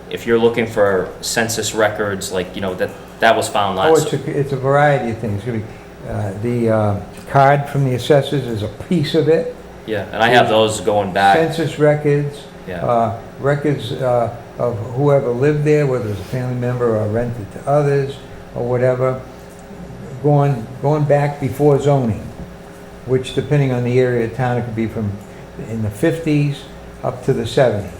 if you're looking for census records, like, that was found Oh, last. it's a variety of things. It's gonna be, the card from the assessors is a piece of it. Yeah, and I have those going back. Census records, Yeah. records of whoever lived there, whether it's a family member or rented to others or whatever, going back before zoning, which depending on the area of town, it could be from in the 50s up to the 70s.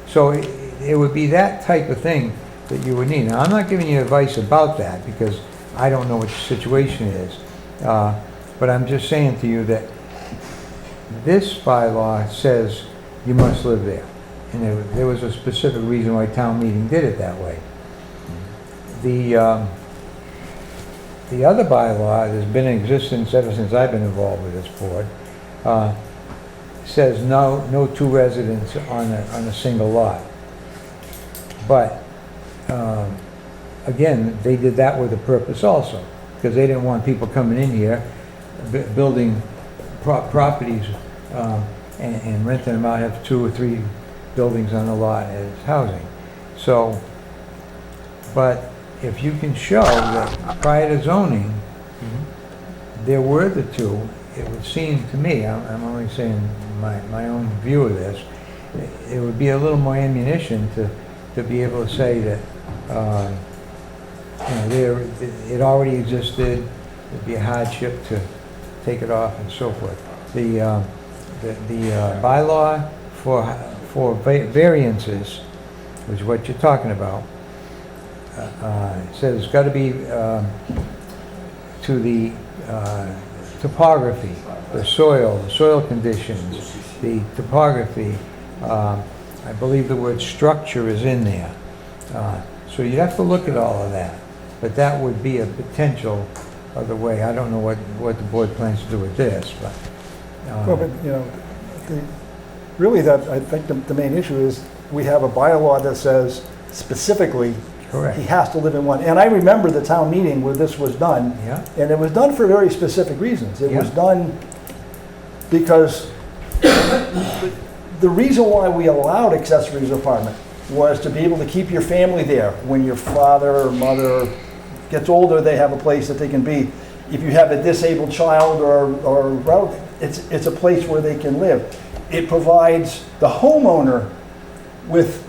So it would be that type of thing that you would need. Now, I'm not giving you advice about that because I don't know what your situation is. But I'm just saying to you that this bylaw says you must live there. And there was a specific reason why town meeting did it that way. The other bylaw that's been in existence ever since I've been involved with this board says no two residents on a single lot. But again, they did that with a purpose also, because they didn't want people coming in here building properties and renting them out, have 2 or 3 buildings on the lot as housing. So, but if you can show that prior to zoning, there were the two, it would seem to me, I'm only saying my own view of this, it would be a little more ammunition to be able to say that it already existed, it'd be a hardship to take it off and so forth. The bylaw for variances, which is what you're talking about, says it's got to be to the topography, the soil conditions, the topography. I believe the word structure is in there. So you'd have to look at all of that. But that would be a potential other way. I don't know what the board plans to do with this, but. Well, but, really I think the main issue is we have a bylaw that says specifically Correct. he has to live in one. And I remember the town meeting where this was done. Yeah. And it was done for very specific reasons. It was Yeah. done because the reason why we allowed accessories apartment was to be able to keep your family there. When your father or mother gets older, they have a place that they can be. If you have a disabled child or relative, it's a place where they can live. It provides the homeowner with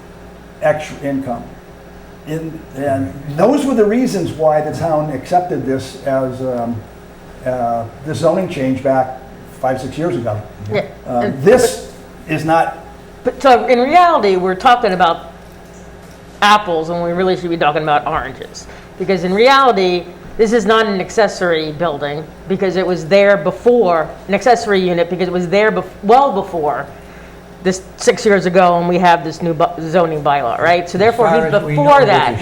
extra income. And those were the reasons why the town accepted this as the zoning change back 5-6 years ago. Yeah. This is not. But so in reality, we're talking about apples when we really should be talking about oranges. Because in reality, this is not an accessory building because it was there before, an accessory unit because it was there well before this 6 years ago and we have this new zoning bylaw, right? So therefore, he's before that.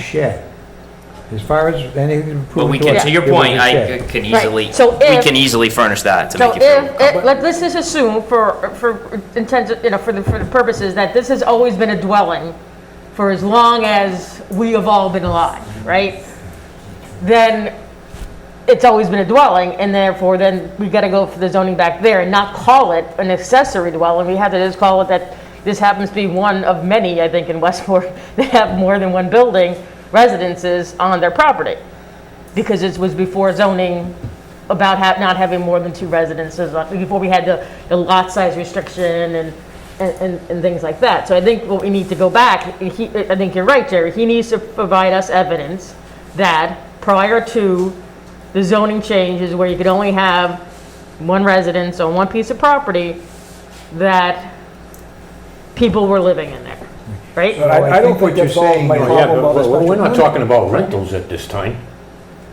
As far as anything. But we can, to your point, I can easily, Right. So we if- can easily furnish that to So make you feel comfortable. let's just assume for intents, for the purposes that this has always been a dwelling for as long as we have all been alive, right? Then it's always been a dwelling, and therefore then we got to go for the zoning back there and not call it an accessory dwelling. We have to just call it that this happens to be one of many, I think, in Westport that have more than one building, residences on their property. Because it was before zoning about not having more than 2 residences, before we had the lot size restriction and things like that. So I think what we need to go back, I think you're right, Jerry, he needs to provide us evidence that prior to the zoning changes where you could only have 1 residence on 1 piece of property, that people were living in there, right? But I don't think that's all my Yeah, problem about this. but we're not talking about rentals at this time.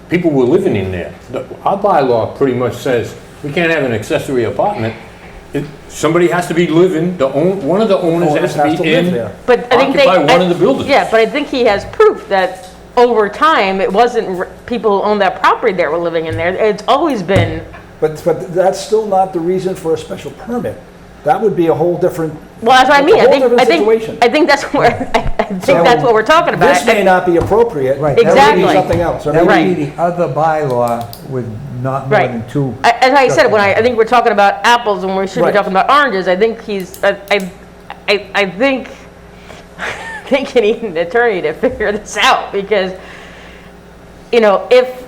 People were living in there. Our bylaw pretty much says we can't have an accessory apartment Somebody has to be living, one of the owners has to be live in, there. But I think they. occupy one of the buildings. Yeah, but I think he has proof that over time, it wasn't people who owned that property that were living in there. It's always been, But that's still not the reason for a special permit. That would be a whole different, well, that's what I mean. It's a whole different situation. I think that's where, I think that's what we're talking about. this may not be appropriate. Right. That would Exactly. be something else. Or That maybe- would be the other bylaw with not more Right. than two. As I said, when I think we're talking about apples when we should be Right. talking about oranges, I think I think you need an attorney to figure this out because, you know, if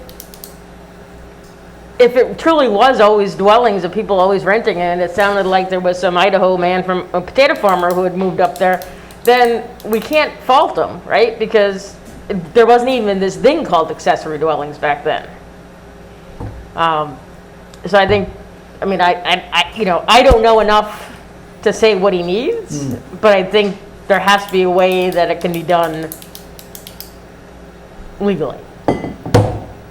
it truly was always dwellings of people always renting it, and it sounded like there was some Idaho man from a potato farmer who had moved up there, then we can't fault them, right? Because there wasn't even this thing called accessory dwellings back then. So I think, I mean, I don't know enough to say what he needs, but I think there has to be a way that it can be done legally.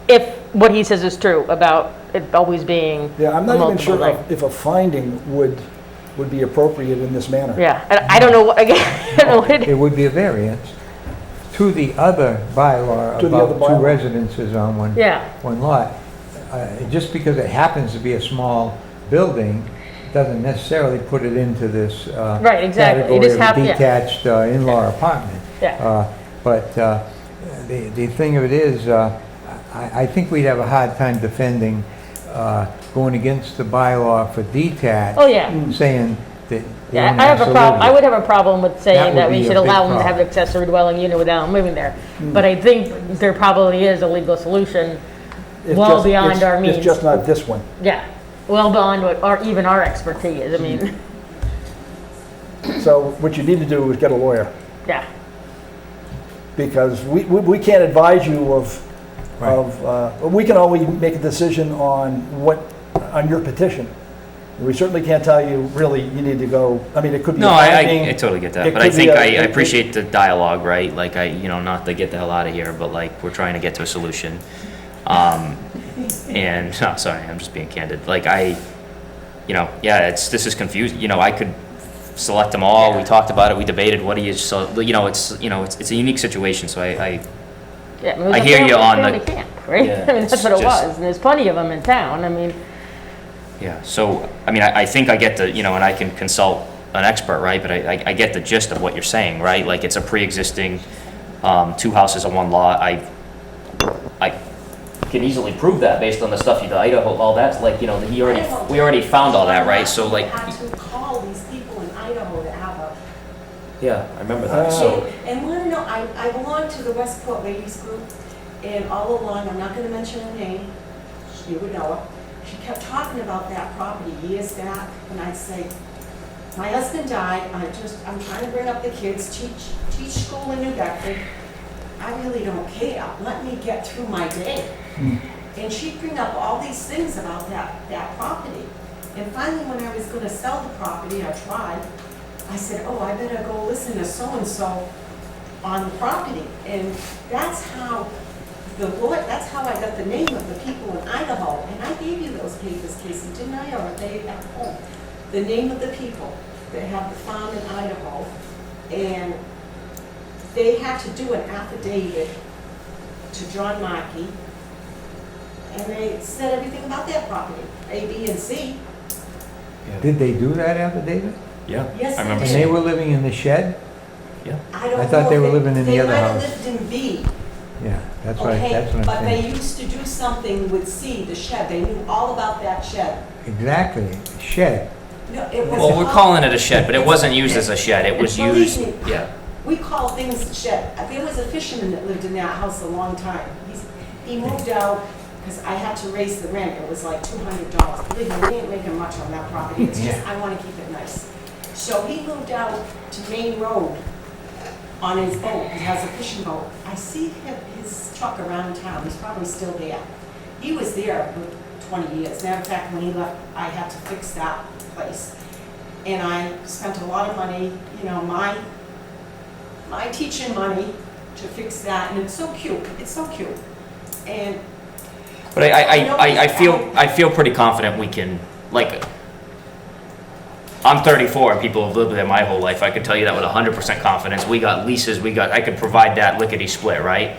If what he says is true about it always being Yeah, I'm not even multiple sure things. if a finding would be appropriate in this manner. Yeah, and I don't know what, again, I don't know what it It would be a variance to the other bylaw To the other about two bylaw. residences on Yeah. one lot. Just because it happens to be a small building, doesn't necessarily put it into this Right, exactly. You category just of have- a yeah. detached in-law apartment. Yeah. But the thing of it is, I think we'd have a hard time defending going against the bylaw for detached. Oh, yeah. Saying that they Yeah, don't I have have a to problem, live I would have a problem with That saying would that we be a should big allow them to have an problem. accessory dwelling unit without them living there. But I think there probably is a legal solution, It's well just- beyond it's- our means. It's just not this one. yeah, well beyond what, or even our expertise, I mean, So what you need to do is get a lawyer, yeah. because we can't advise you of, we can only make a decision on your petition. We certainly can't tell you, really, you need to go, I mean, it could be a No, finding. I totally get that, It but I could be think a- I it- appreciate the dialogue, right? Like not to get the hell out of here, but like, we're trying to get to a solution. And, no, sorry, I'm just being candid. Like yeah, this is confusing, I could select them all, we talked about it, we debated what he is, so, it's a unique situation, so I Yeah, it was I a hear you on family the- camp, right? Yeah, I mean, that's it's what it just- was, and there's plenty of them in town, I mean, Yeah, so, I mean, I think I get the, and I can consult an expert, right? But I get the gist of what you're saying, right? Like, it's a pre-existing, two houses on one lot. I can easily prove that based on the stuff you, the Idaho, all that's like, we already found all that, right? So like, I had to call these people in Idaho to have a yeah, I remember that, so. And want to know, I belong to the Westport Ladies Group, and all along, I'm not going to mention her name, you would know her. She kept talking about that property years back, and I'd say, my husband died, I'm trying to bring up the kids, teach school in New Bedford. I really don't care, let me get through my day. And she'd bring up all these things about that property. And finally, when I was going to sell the property, I tried. I said, oh, I better go listen to so-and-so on the property. And that's how that's how I got the name of the people in Idaho. And I gave you those papers, Casey, didn't I, or are they at home? The name of the people that have the farm in Idaho. And they had to do an affidavit to John Markey. And they said everything about that property, A, B, and C. Did they do that affidavit? Yeah, Yes, I remember And they they did. were living in the shed? I don't I thought know they if were living in the other They house. might have lived in B, Yeah, that's what okay? I'm But they saying. used to do something with C, the shed. They knew all about that shed. Exactly, shed. No, it was. Well, we're calling it a shed, but it wasn't used as a shed, it was Believe used, me. yeah. We call things the shed. There was a fisherman that lived in that house a long time. He moved out because I had to raise the rent. It was like $200. Believe me, we ain't making much on that property. It's just, I want to keep it nice. So he moved out to Main Road on his boat. He has a fishing boat. I see his truck around town. He's probably still there. He was there for 20 years. Matter of fact, when he left, I had to fix that place. And I spent a lot of money, my teaching money to fix that, and it's so cute. It's so cute. And But I feel pretty confident we can, like, I'm 34 and people have lived there my whole life. I could tell you that with 100% confidence. We got leases, I could provide that lickety split, right?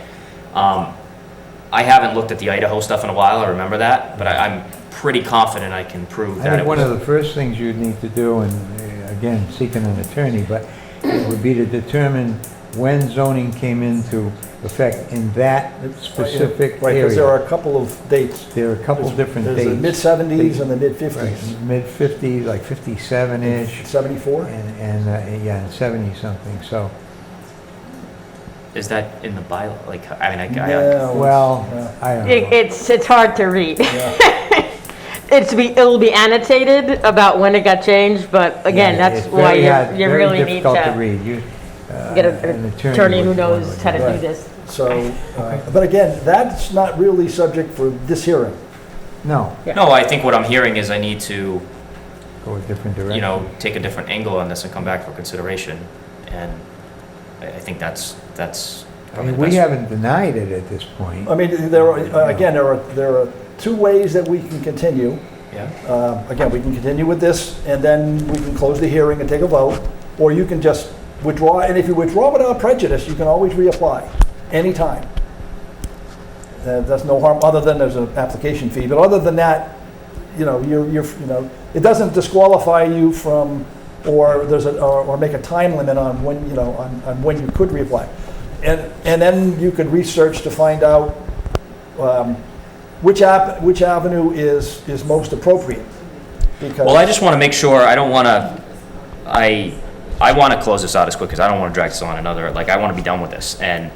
I haven't looked at the Idaho stuff in a while, I remember that, but I'm pretty confident I can prove I that think it one was. of the first things you'd need to do, and again, seeking an attorney, but it would be to determine when zoning came into effect in that specific Right, because there area. are a couple of dates. There are a couple different There's the dates. mid-'70s and the mid-'50s. Right, mid-50s, like 57-ish, 74? and yeah, and 70-something, so, Is that in the bylaw? Like, I mean, No, well, yeah. I don't know. It's hard to read. Yeah. It'll be annotated about when it got changed, but again, Yeah, that's it's why very hard- you very really need difficult to to read. get An an attorney who would knows want how to do Right. this. So, but again, that's not really subject for this hearing. No, no, I think what I'm hearing is I need to, go a different direction. you know, take a different angle on this and come back for consideration. And I think that's I probably mean, the we best. haven't denied it at this point. I mean, there are, again, there are two ways that we can continue. Yeah, Again, we can continue with this, and then we can close the hearing and take a vote, or you can just withdraw, and if you withdraw without prejudice, you can always reapply, anytime. That's no harm, other than there's an application fee, but other than that, you know, it doesn't disqualify you from, or or make a time limit on when, you know, on when you could reapply. And then you could research to find out which avenue is most appropriate. Because well, I just want to make sure, I don't want to, I want to close this out as quick as I don't want to drag this on another, like, I want to be done with this. And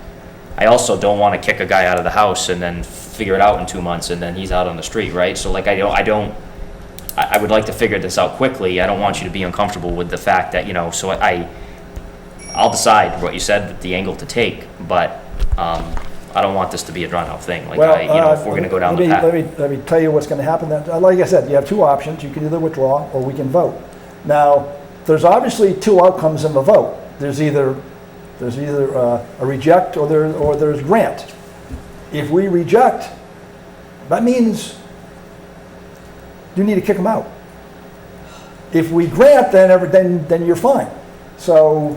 I also don't want to kick a guy out of the house and then figure it out in 2 months and then he's out on the street, right? So like, I would like to figure this out quickly. I don't want you to be uncomfortable with the fact that, you know, so I'll decide what you said, the angle to take, but I don't want this to be a drawn out thing. Like, you know, if we're going to go down the path. Let me tell you what's going to happen. Like I said, you have two options. You can either withdraw or we can vote. Now, there's obviously two outcomes in the vote. There's either a reject or there's grant. If we reject, that means you need to kick them out. If we grant, then you're fine. So,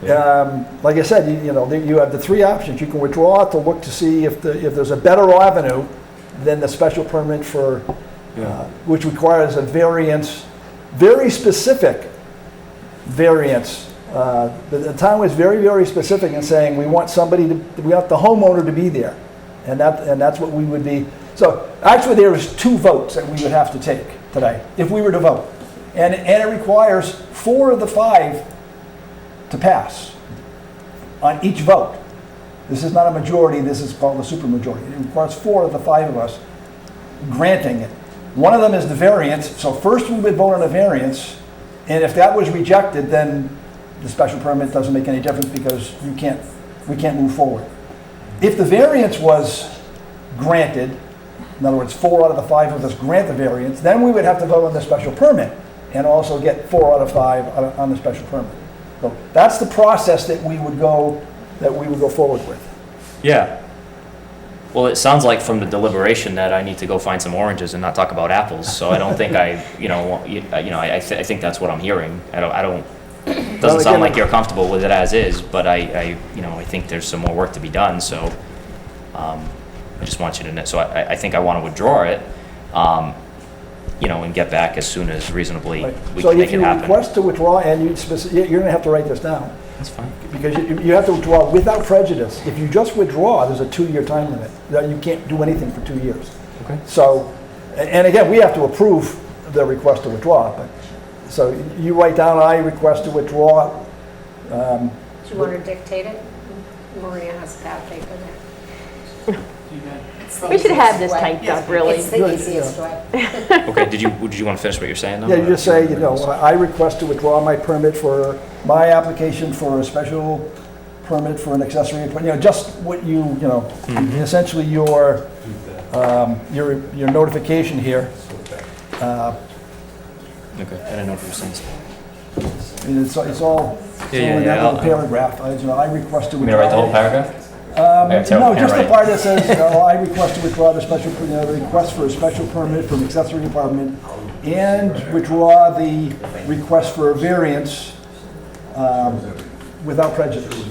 like I said, you have the three options. You can withdraw to look to see if there's a better avenue than the special permit for, which requires a variance, very specific variance. The town was very, very specific in saying we want the homeowner to be there, and that's what we would be. So actually, there's two votes that we would have to take today if we were to vote, and it requires 4 of the 5 to pass on each vote. This is not a majority. This is called a supermajority. It requires 4 of the 5 of us granting it. One of them is the variance. So first we would vote on a variance, and if that was rejected, then the special permit doesn't make any difference because we can't move forward. If the variance was granted, in other words, 4 out of the 5 of us grant the variance, then we would have to vote on the special permit and also get 4 out of 5 on the special permit. So that's the process that we would go forward with. Yeah. Well, it sounds like from the deliberation that I need to go find some oranges and not talk about apples. So I don't think I think that's what I'm hearing. It doesn't sound like you're comfortable with it as is, but I think there's some more work to be done. So I just want you to know. So I think I want to withdraw it, and get back as soon as reasonably we can make it happen. So if you request to withdraw, and you're going to have to write this down. That's fine. Because you have to withdraw without prejudice. If you just withdraw, there's a 2-year time limit. You can't do anything for 2 years. Okay. So, and again, we have to approve the request to withdraw. But so you write down, I request to withdraw. Do you want to dictate it? Maria has a pad of paper there. We should have this typed up, really. It's the easiest way. Okay. Did you want to finish what you're saying though? Yeah, you just say, I request to withdraw my permit for my application for a special permit for an accessory apartment. Just what essentially your notification here. Okay. I didn't know if you were saying something. It's all in that little paragraph. I request to You withdraw. want me to write the whole paragraph? No, just the handwriting. part that says, I request to withdraw the request for a special permit for an accessory apartment and withdraw the request for a variance without prejudice.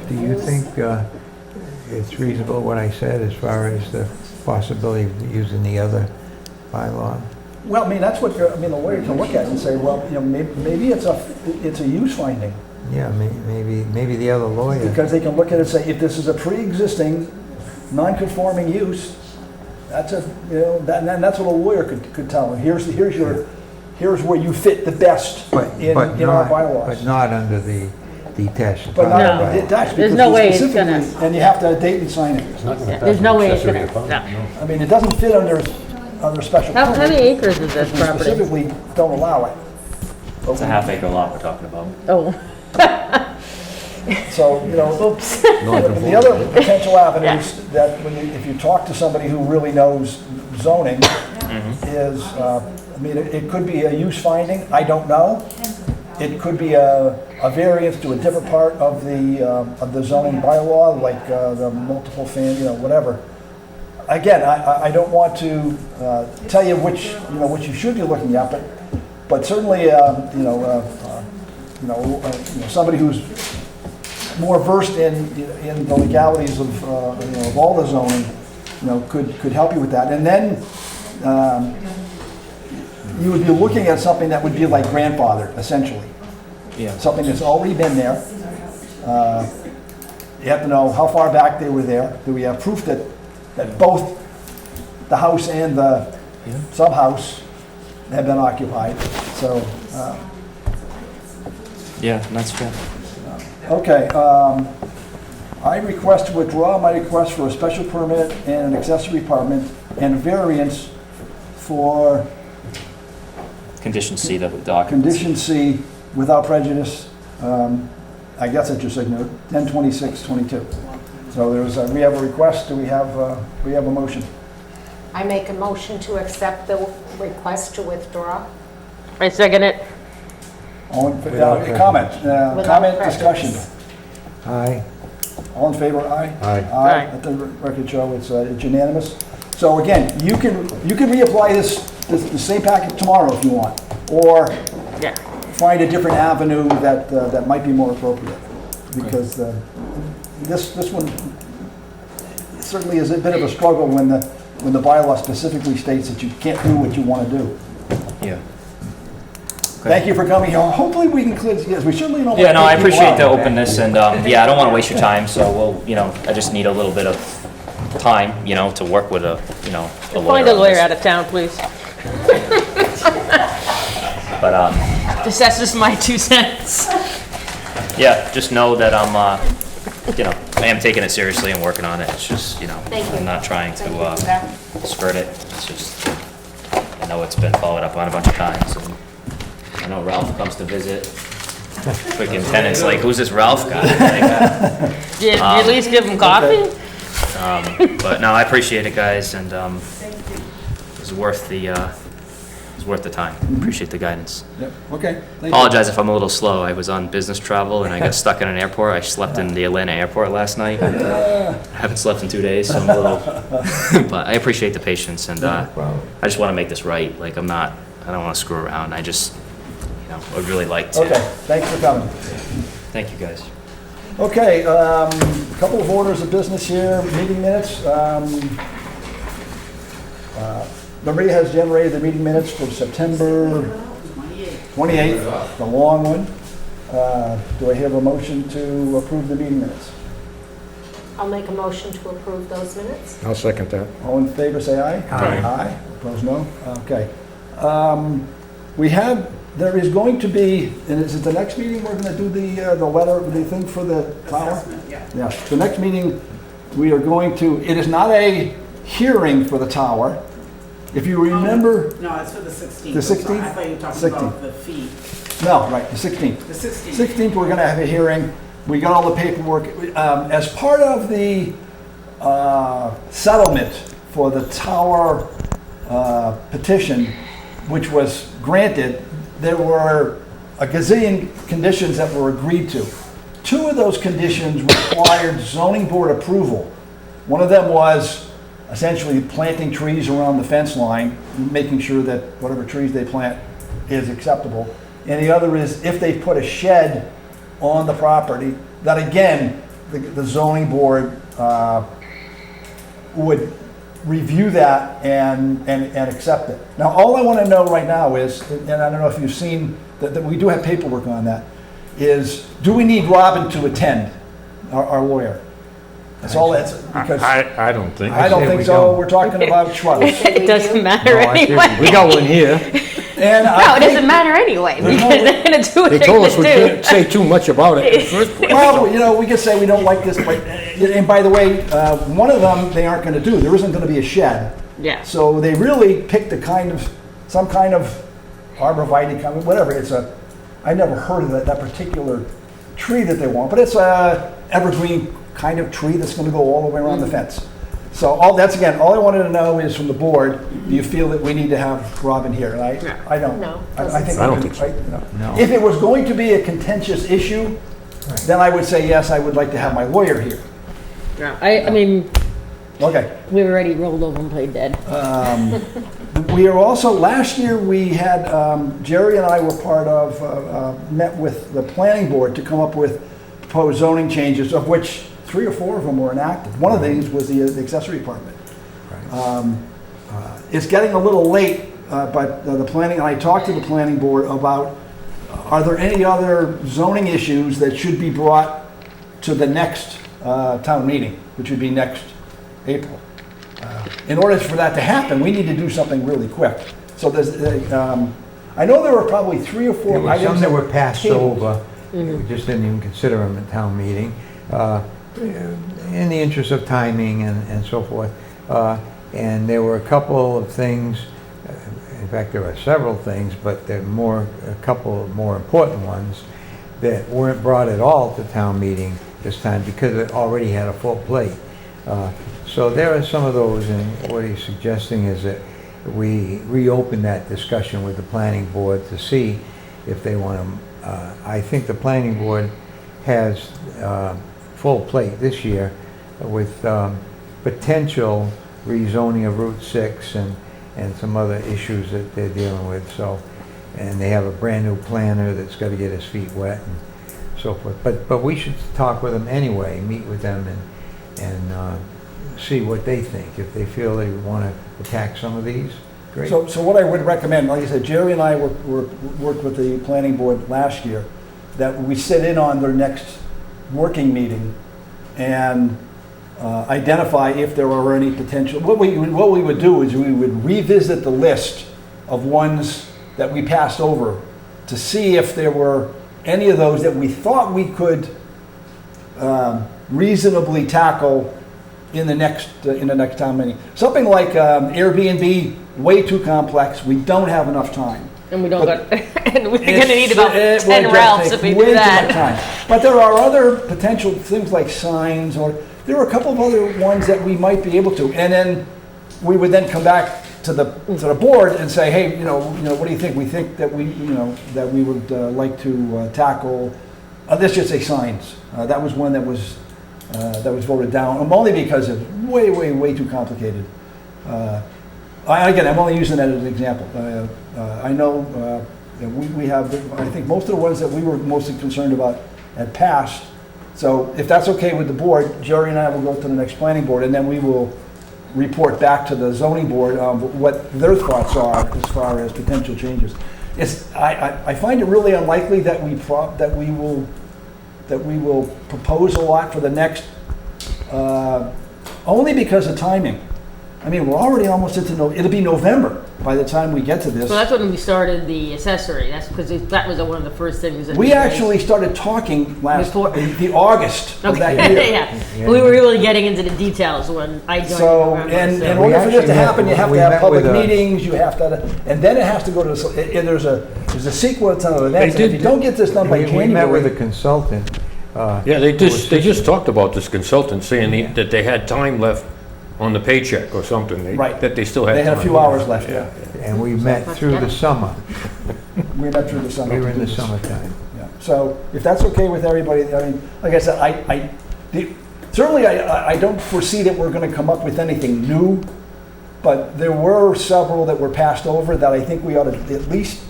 Do you think it's reasonable what I said as far as the possibility of using the other bylaw? Well, I mean, that's what, the lawyer can look at and say, well, maybe it's a use finding. Yeah, maybe the other lawyer. Because they can look at it and say, if this is a pre-existing, non-conforming use, that's that's what a lawyer could tell them. Here's where you fit the best in our bylaws. But not under the detached. But not No. under detached, There's because no way it's gonna- specifically, and you have to date and sign it. There's no way it's gonna, no. I mean, it doesn't fit under special How many permit. acres is this We property? specifically don't allow it. It's a half-acre lot we're talking about. Oh, So, oops. the other potential avenues that if you talk to somebody who really knows zoning is, it could be a use finding, I don't know. It could be a variance to a different part of the zoning bylaw, like the multiple family, whatever. Again, I don't want to tell you which you should be looking at, but certainly, somebody who's more versed in the legalities of all the zoning, could help you with that. And then you would be looking at something that would be like grandfathered, essentially. Yeah. Something that's already been there. You have to know how far back they were there. Do we have proof that both the house and the sub-house have been occupied? So, Yeah, that's fair. okay. I request to withdraw my request for a special permit and an accessory apartment and a variance for Condition C, the document. condition C without prejudice. I guess that's your signature, 10/26/22. So we have a request. Do we have a motion? I make a motion to accept the request to withdraw. I second it. Comment, Without comment, prejudice. discussion. Aye. All in favor, aye? Aye. Aye. Let the record show it's unanimous. So again, you can reapply the same packet tomorrow if you want, or Yeah. find a different avenue that might be more appropriate. Because this one certainly is a bit of a struggle when the bylaw specifically states that you can't do what you want to do. Yeah. Thank you for coming here. Hopefully we can clear, yes, we certainly don't. Yeah, no, I want to keep appreciate the people out. openness and, I don't want to waste your time, so I just need a little bit of time, to work with a lawyer. Find a on lawyer this. out of town, please. But, That's just my 2 cents. yeah, just know that I am taking it seriously and working on it. It's just, Thank you. I'm not trying Thank you to for that. skirt it. It's just, I know it's been followed up on a bunch of times. And I know Ralph comes to visit. Freaking tenants like, who's this Ralph guy? Like, Did you at least give him coffee? but no, I appreciate it, guys, and it's worth the time. Appreciate the guidance. Yep, okay. Thank you. Apologize if I'm a little slow. I was on business travel and I got stuck in an airport. I slept in the Atlanta airport last night. I haven't slept in 2 days, so I'm a little. But I appreciate the patience, and I just want to make this right. Like I don't want to screw around. I just, would really like to. Okay, thanks for coming. Thank you, guys. Okay, a couple of orders of business here, meeting minutes. Maria has generated the meeting minutes for September 28th, the long one. Do I have a motion to approve the meeting minutes? I'll make a motion to approve those minutes. I'll second that. All in favor, say aye. Aye. Aye. Opposed, no? Okay. There is going to be, and is it the next meeting we're going to do the letter, the thing for the tower? Yeah. The next meeting, we are going to, it is not a hearing for the tower. If you remember, No, it's for the 16th. The 16th? I thought you were talking 16th. about the fee. no, right, the 16th. The 16th. 16th, we're going to have a hearing. We got all the paperwork. As part of the settlement for the tower petition, which was granted, there were a gazillion conditions that were agreed to. 2 of those conditions required zoning board approval. One of them was essentially planting trees around the fence line, making sure that whatever trees they plant is acceptable. And the other is if they put a shed on the property, that again, the zoning board would review that and accept it. Now, all I want to know right now is, and I don't know if you've seen, that we do have paperwork on that, is do we need Robin to attend, our lawyer? That's all that's, because I don't think. I don't say think we so. don't. We're talking about Schwartz. It doesn't matter No, I think anyway. We got one here. And No, I it think- doesn't matter anyway, There's because no- they're gonna do what They they're told us we gonna can't do. say too much about it in the first place. Well, you know, we could say we don't like this, but, and by the way, one of them they aren't gonna do. There isn't gonna be a shed. Yeah. So they really picked some kind of arborvitae, kind of, whatever. I never heard of that particular tree that they want, but it's a evergreen kind of tree that's gonna go all the way around the fence. So all I wanted to know is from the board, do you feel that we need to have Robin here? And I don't. No, I think. I don't think so. No. If it was going to be a contentious issue, then I would say, yes, I would like to have my lawyer here. Yeah, I mean, Okay. we already rolled over and played dead. We are also, last year, we had, Jerry and I were part of, met with the planning board to come up with proposed zoning changes, of which 3 or 4 of them were enacted. One of these was the accessory apartment. It's getting a little late, but the planning, and I talked to the planning board about, are there any other zoning issues that should be brought to the next town meeting, which would be next April? In order for that to happen, we need to do something really quick. So there's, I know there were probably 3 or 4 There were items some that were passed tabled. over. We just didn't even consider them at town meeting, in the interest of timing and so forth. And there were a couple of things, in fact, there were several things, but there were a couple of more important ones that weren't brought at all to town meeting this time because it already had a full plate. So there are some of those, and what he's suggesting is that we reopen that discussion with the planning board to see if they want to. I think the planning board has full plate this year with potential rezoning of Route 6 and some other issues that they're dealing with. So, and they have a brand new planner that's got to get his feet wet and so forth. But we should talk with them anyway, meet with them and see what they think. If they feel they want to attack some of these, great. So what I would recommend, like I said, Jerry and I worked with the planning board last year, that we sit in on their next working meeting and identify if there are any potential. What we would do is we would revisit the list of ones that we passed over to see if there were any of those that we thought we could reasonably tackle in the next town meeting. Something like Airbnb, way too complex. We don't have enough time. And we don't But got, and we're gonna need about It 10 will routes take if we way do too much that. time. But there are other potential things like signs, or there are a couple of other ones that we might be able to. And then we would then come back to the board and say, hey, you know, what do you think? We think that that we would like to tackle. Let's just say signs. That was one that was voted down, only because it's way too complicated. Again, I'm only using that as an example. I know we have, I think most of the ones that we were mostly concerned about had passed. So if that's okay with the board, Jerry and I will go to the next planning board, and then we will report back to the zoning board what their thoughts are as far as potential changes. I find it really unlikely that we will propose a lot for the next, only because of timing. I mean, we're already almost into, it'll be November by the time we get to this. So that's when we started the accessory. That's because that was one of the first things that We actually started talking the August of that year. Yeah, we were really getting into the details when I joined. So, in November, and so- in order for this to happen, you have to we have met public with meetings, you have to, and then it has to go to, there's a sequence of events. And if you don't get this done by We met with a January, consultant. Yeah, they just talked about this consultant saying that they had time left on the paycheck or something, Right. that they still had They had a time. few hours left, yeah. And we met through the summer. We met through the summer. We were to in do the this. summertime. Yeah. So if that's okay with everybody, I mean, like I said, certainly I don't foresee that we're going to come up with anything new, but there were several that were passed over that I think we ought to at least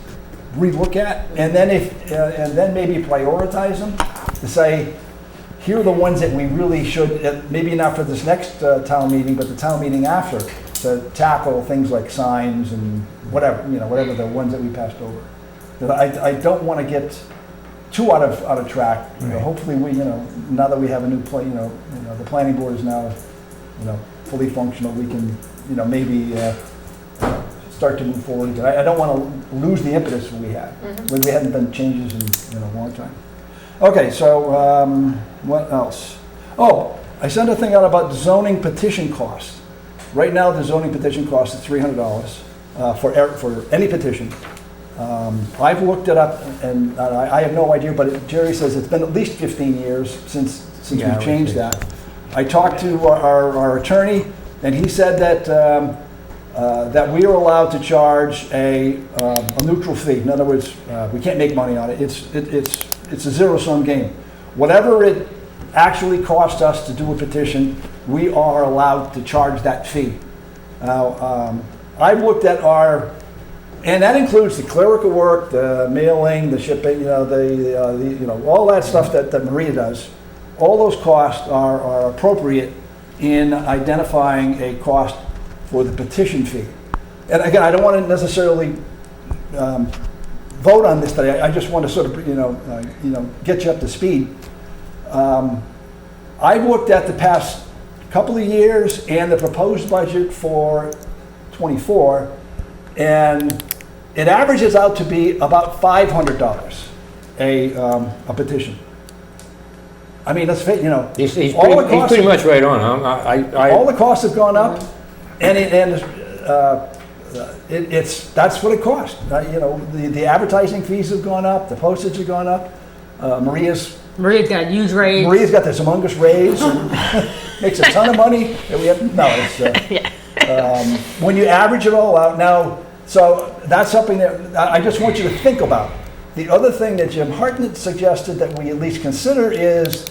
relook at, and then maybe prioritize them to say, here are the ones that we really should, maybe not for this next town meeting, but the town meeting after, to tackle things like signs and whatever, whatever the ones that we passed over. I don't want to get too out of track. Right. Hopefully we, now that we have a new the planning board is now, fully functional, we can, maybe start to move forward. I don't want to lose the impetus we had. When we hadn't done changes in a long time. Okay, so what else? Oh, I sent a thing out about zoning petition costs. Right now, the zoning petition cost is $300 for any petition. I've looked it up, and I have no idea, but Jerry says it's been at least 15 years since Yeah, I we've would changed say. that. I talked to our attorney, and he said that we are allowed to charge a neutral fee. In other words, we can't make money on it. It's a zero-sum game. Whatever it actually costs us to do a petition, we are allowed to charge that fee. Now, I've looked at and that includes the clerical work, the mailing, the shipping, all that stuff that Maria does. All those costs are appropriate in identifying a cost for the petition fee. And again, I don't want to necessarily vote on this today. I just want to sort of, get you up to speed. I've looked at the past couple of years and the proposed budget for '24, and it averages out to be about $500 a petition. I mean, let's face it, He's all the costs pretty much right on. all the costs have gone up, and that's what it costs. The advertising fees have gone up, the postage has gone up. Maria's got a huge raise. Maria's got this humongous raise, and makes a ton of money. And we have when you average it all out now. So that's something that I just want you to think about. The other thing that Jim Hartnett suggested that we at least consider is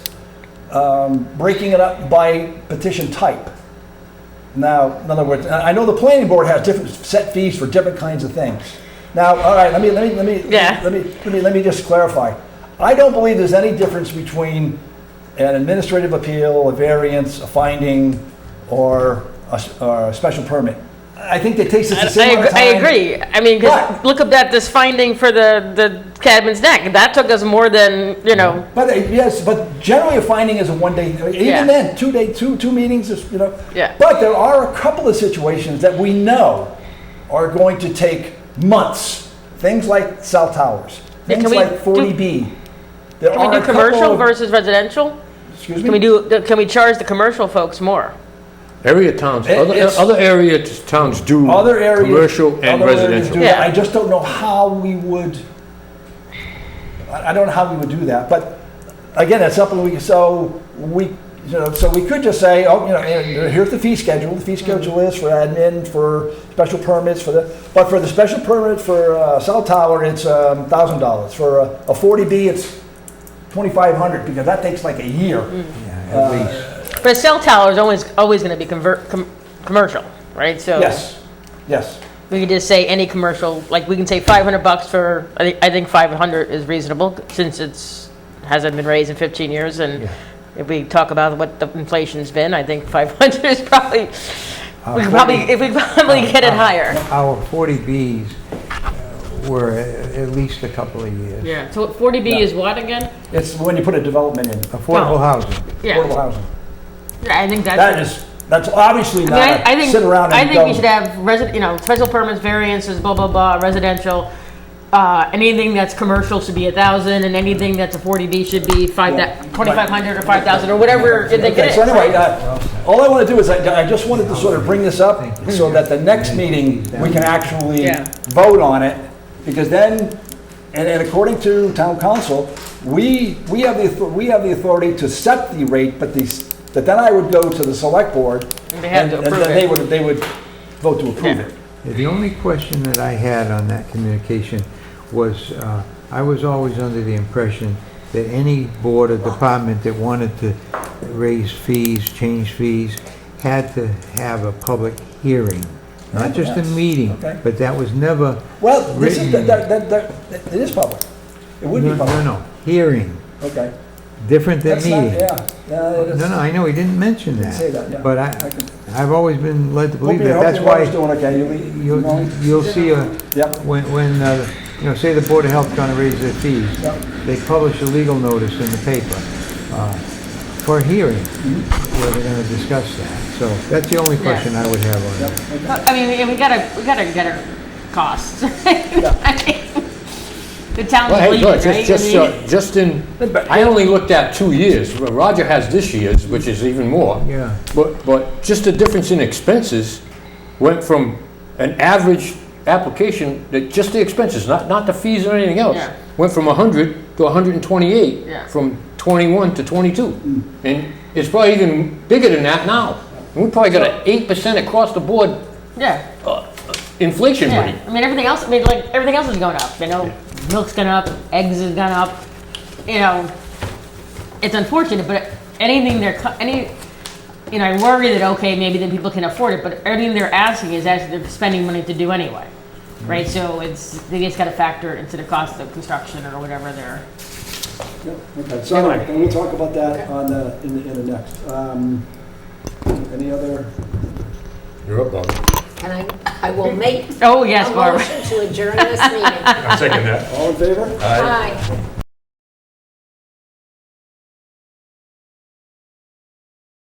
breaking it up by petition type. Now, in other words, I know the planning board has different set fees for different kinds of things. Now, all right, let me just clarify. I don't believe there's any difference between an administrative appeal, a variance, a finding, or a special permit. I think it takes us the same amount of time. I agree. I mean, because look up at this finding for the Cadman's Neck. That took us more than, But yes, but generally a finding is a one-day, even then, 2 meetings is, Yeah. But there are a couple of situations that we know are going to take months. Things like cell towers, Yeah, things like 40B. There Can we are do a couple commercial of- versus residential? Excuse me? Can we charge the commercial folks more? Area towns, It's- other area towns do Other areas. commercial and other areas residential. do that. Yeah. I just don't know how we would, I don't know how we would do that, but again, it's something so we could just say, here's the fee schedule. The fee schedule is for admin, for special permits, but for the special permit for a cell tower, it's $1,000. For a 40B, it's $2,500, because that takes like a year. Yeah, at least. But a cell tower is always going to be commercial, right? So Yes. we could just say any commercial, like we can say $500 for. I think 500 is reasonable since hasn't been raised in 15 years, and if we talk about what the inflation's been, I think 500 is probably. We could probably get it higher. Our 40Bs were at least a couple of years. Yeah. So 40B is what again? It's when you put a development in, Affordable housing. Yeah. affordable housing. Yeah, I think that's. That's obviously not I think, sit around and I think go. we should have special permits, variances, blah, blah, blah, residential. Anything that's commercial should be 1,000, and anything that's a 40B should be 2,500 or 5,000 or whatever you think it Okay, is. so anyway, all I want to do is, I just wanted to sort of bring this up so that the next meeting, we can actually vote on it, because then, and according to town council, we have the authority to set the rate, but that then I would go to the select board, And they had to and approve then it. they would vote to approve Yeah. it. The only question that I had on that communication was, I was always under the impression that any board or department that wanted to raise fees, change fees, had to have a public hearing. Not just a Yes. meeting, Okay. but that was never, Well, this is, Written- it is public. It would be no, public. no, hearing, Okay. different than That's not, meeting. yeah, it is. No, no, I know, he didn't mention Didn't say that. that, yeah. But I can- I've always been led to believe Hope that your that's water's why doing okay. you'll see Yep. when, you know, say the Board of Health's gonna raise their fees, Yep. they publish a legal notice in the paper for a hearing where they're gonna discuss that. So that's the only question I would have on Yep. that. Okay. I mean, we gotta get our costs. I mean, the town's Well, hey, bleeding, look, right? just in, I only looked at 2 years. Roger has this year's, which is even more. Yeah, But just the difference in expenses went from an average application, that just the expenses, not the fees or anything else, Yeah. went from 100 to 128, Yeah. from 21 to 22. And it's probably even bigger than that now. We probably got an 8% across the board Yeah, inflation yeah. rate. I mean, everything else, like, everything else is going up, you know? Milk's gone up, eggs has gone up, you know? It's unfortunate, but anything you know, I worry that, okay, maybe then people can afford it, but everything they're asking is actually they're spending money to do anyway, right? So they just gotta factor it into the cost of construction or whatever they're, Yep. Okay, so anyway, and we'll talk about that on in the next. Any other? You're up, Bob. And I will make oh, yes, a Barbara. motion to adjourn this meeting. I'm second that. All in favor? Aye.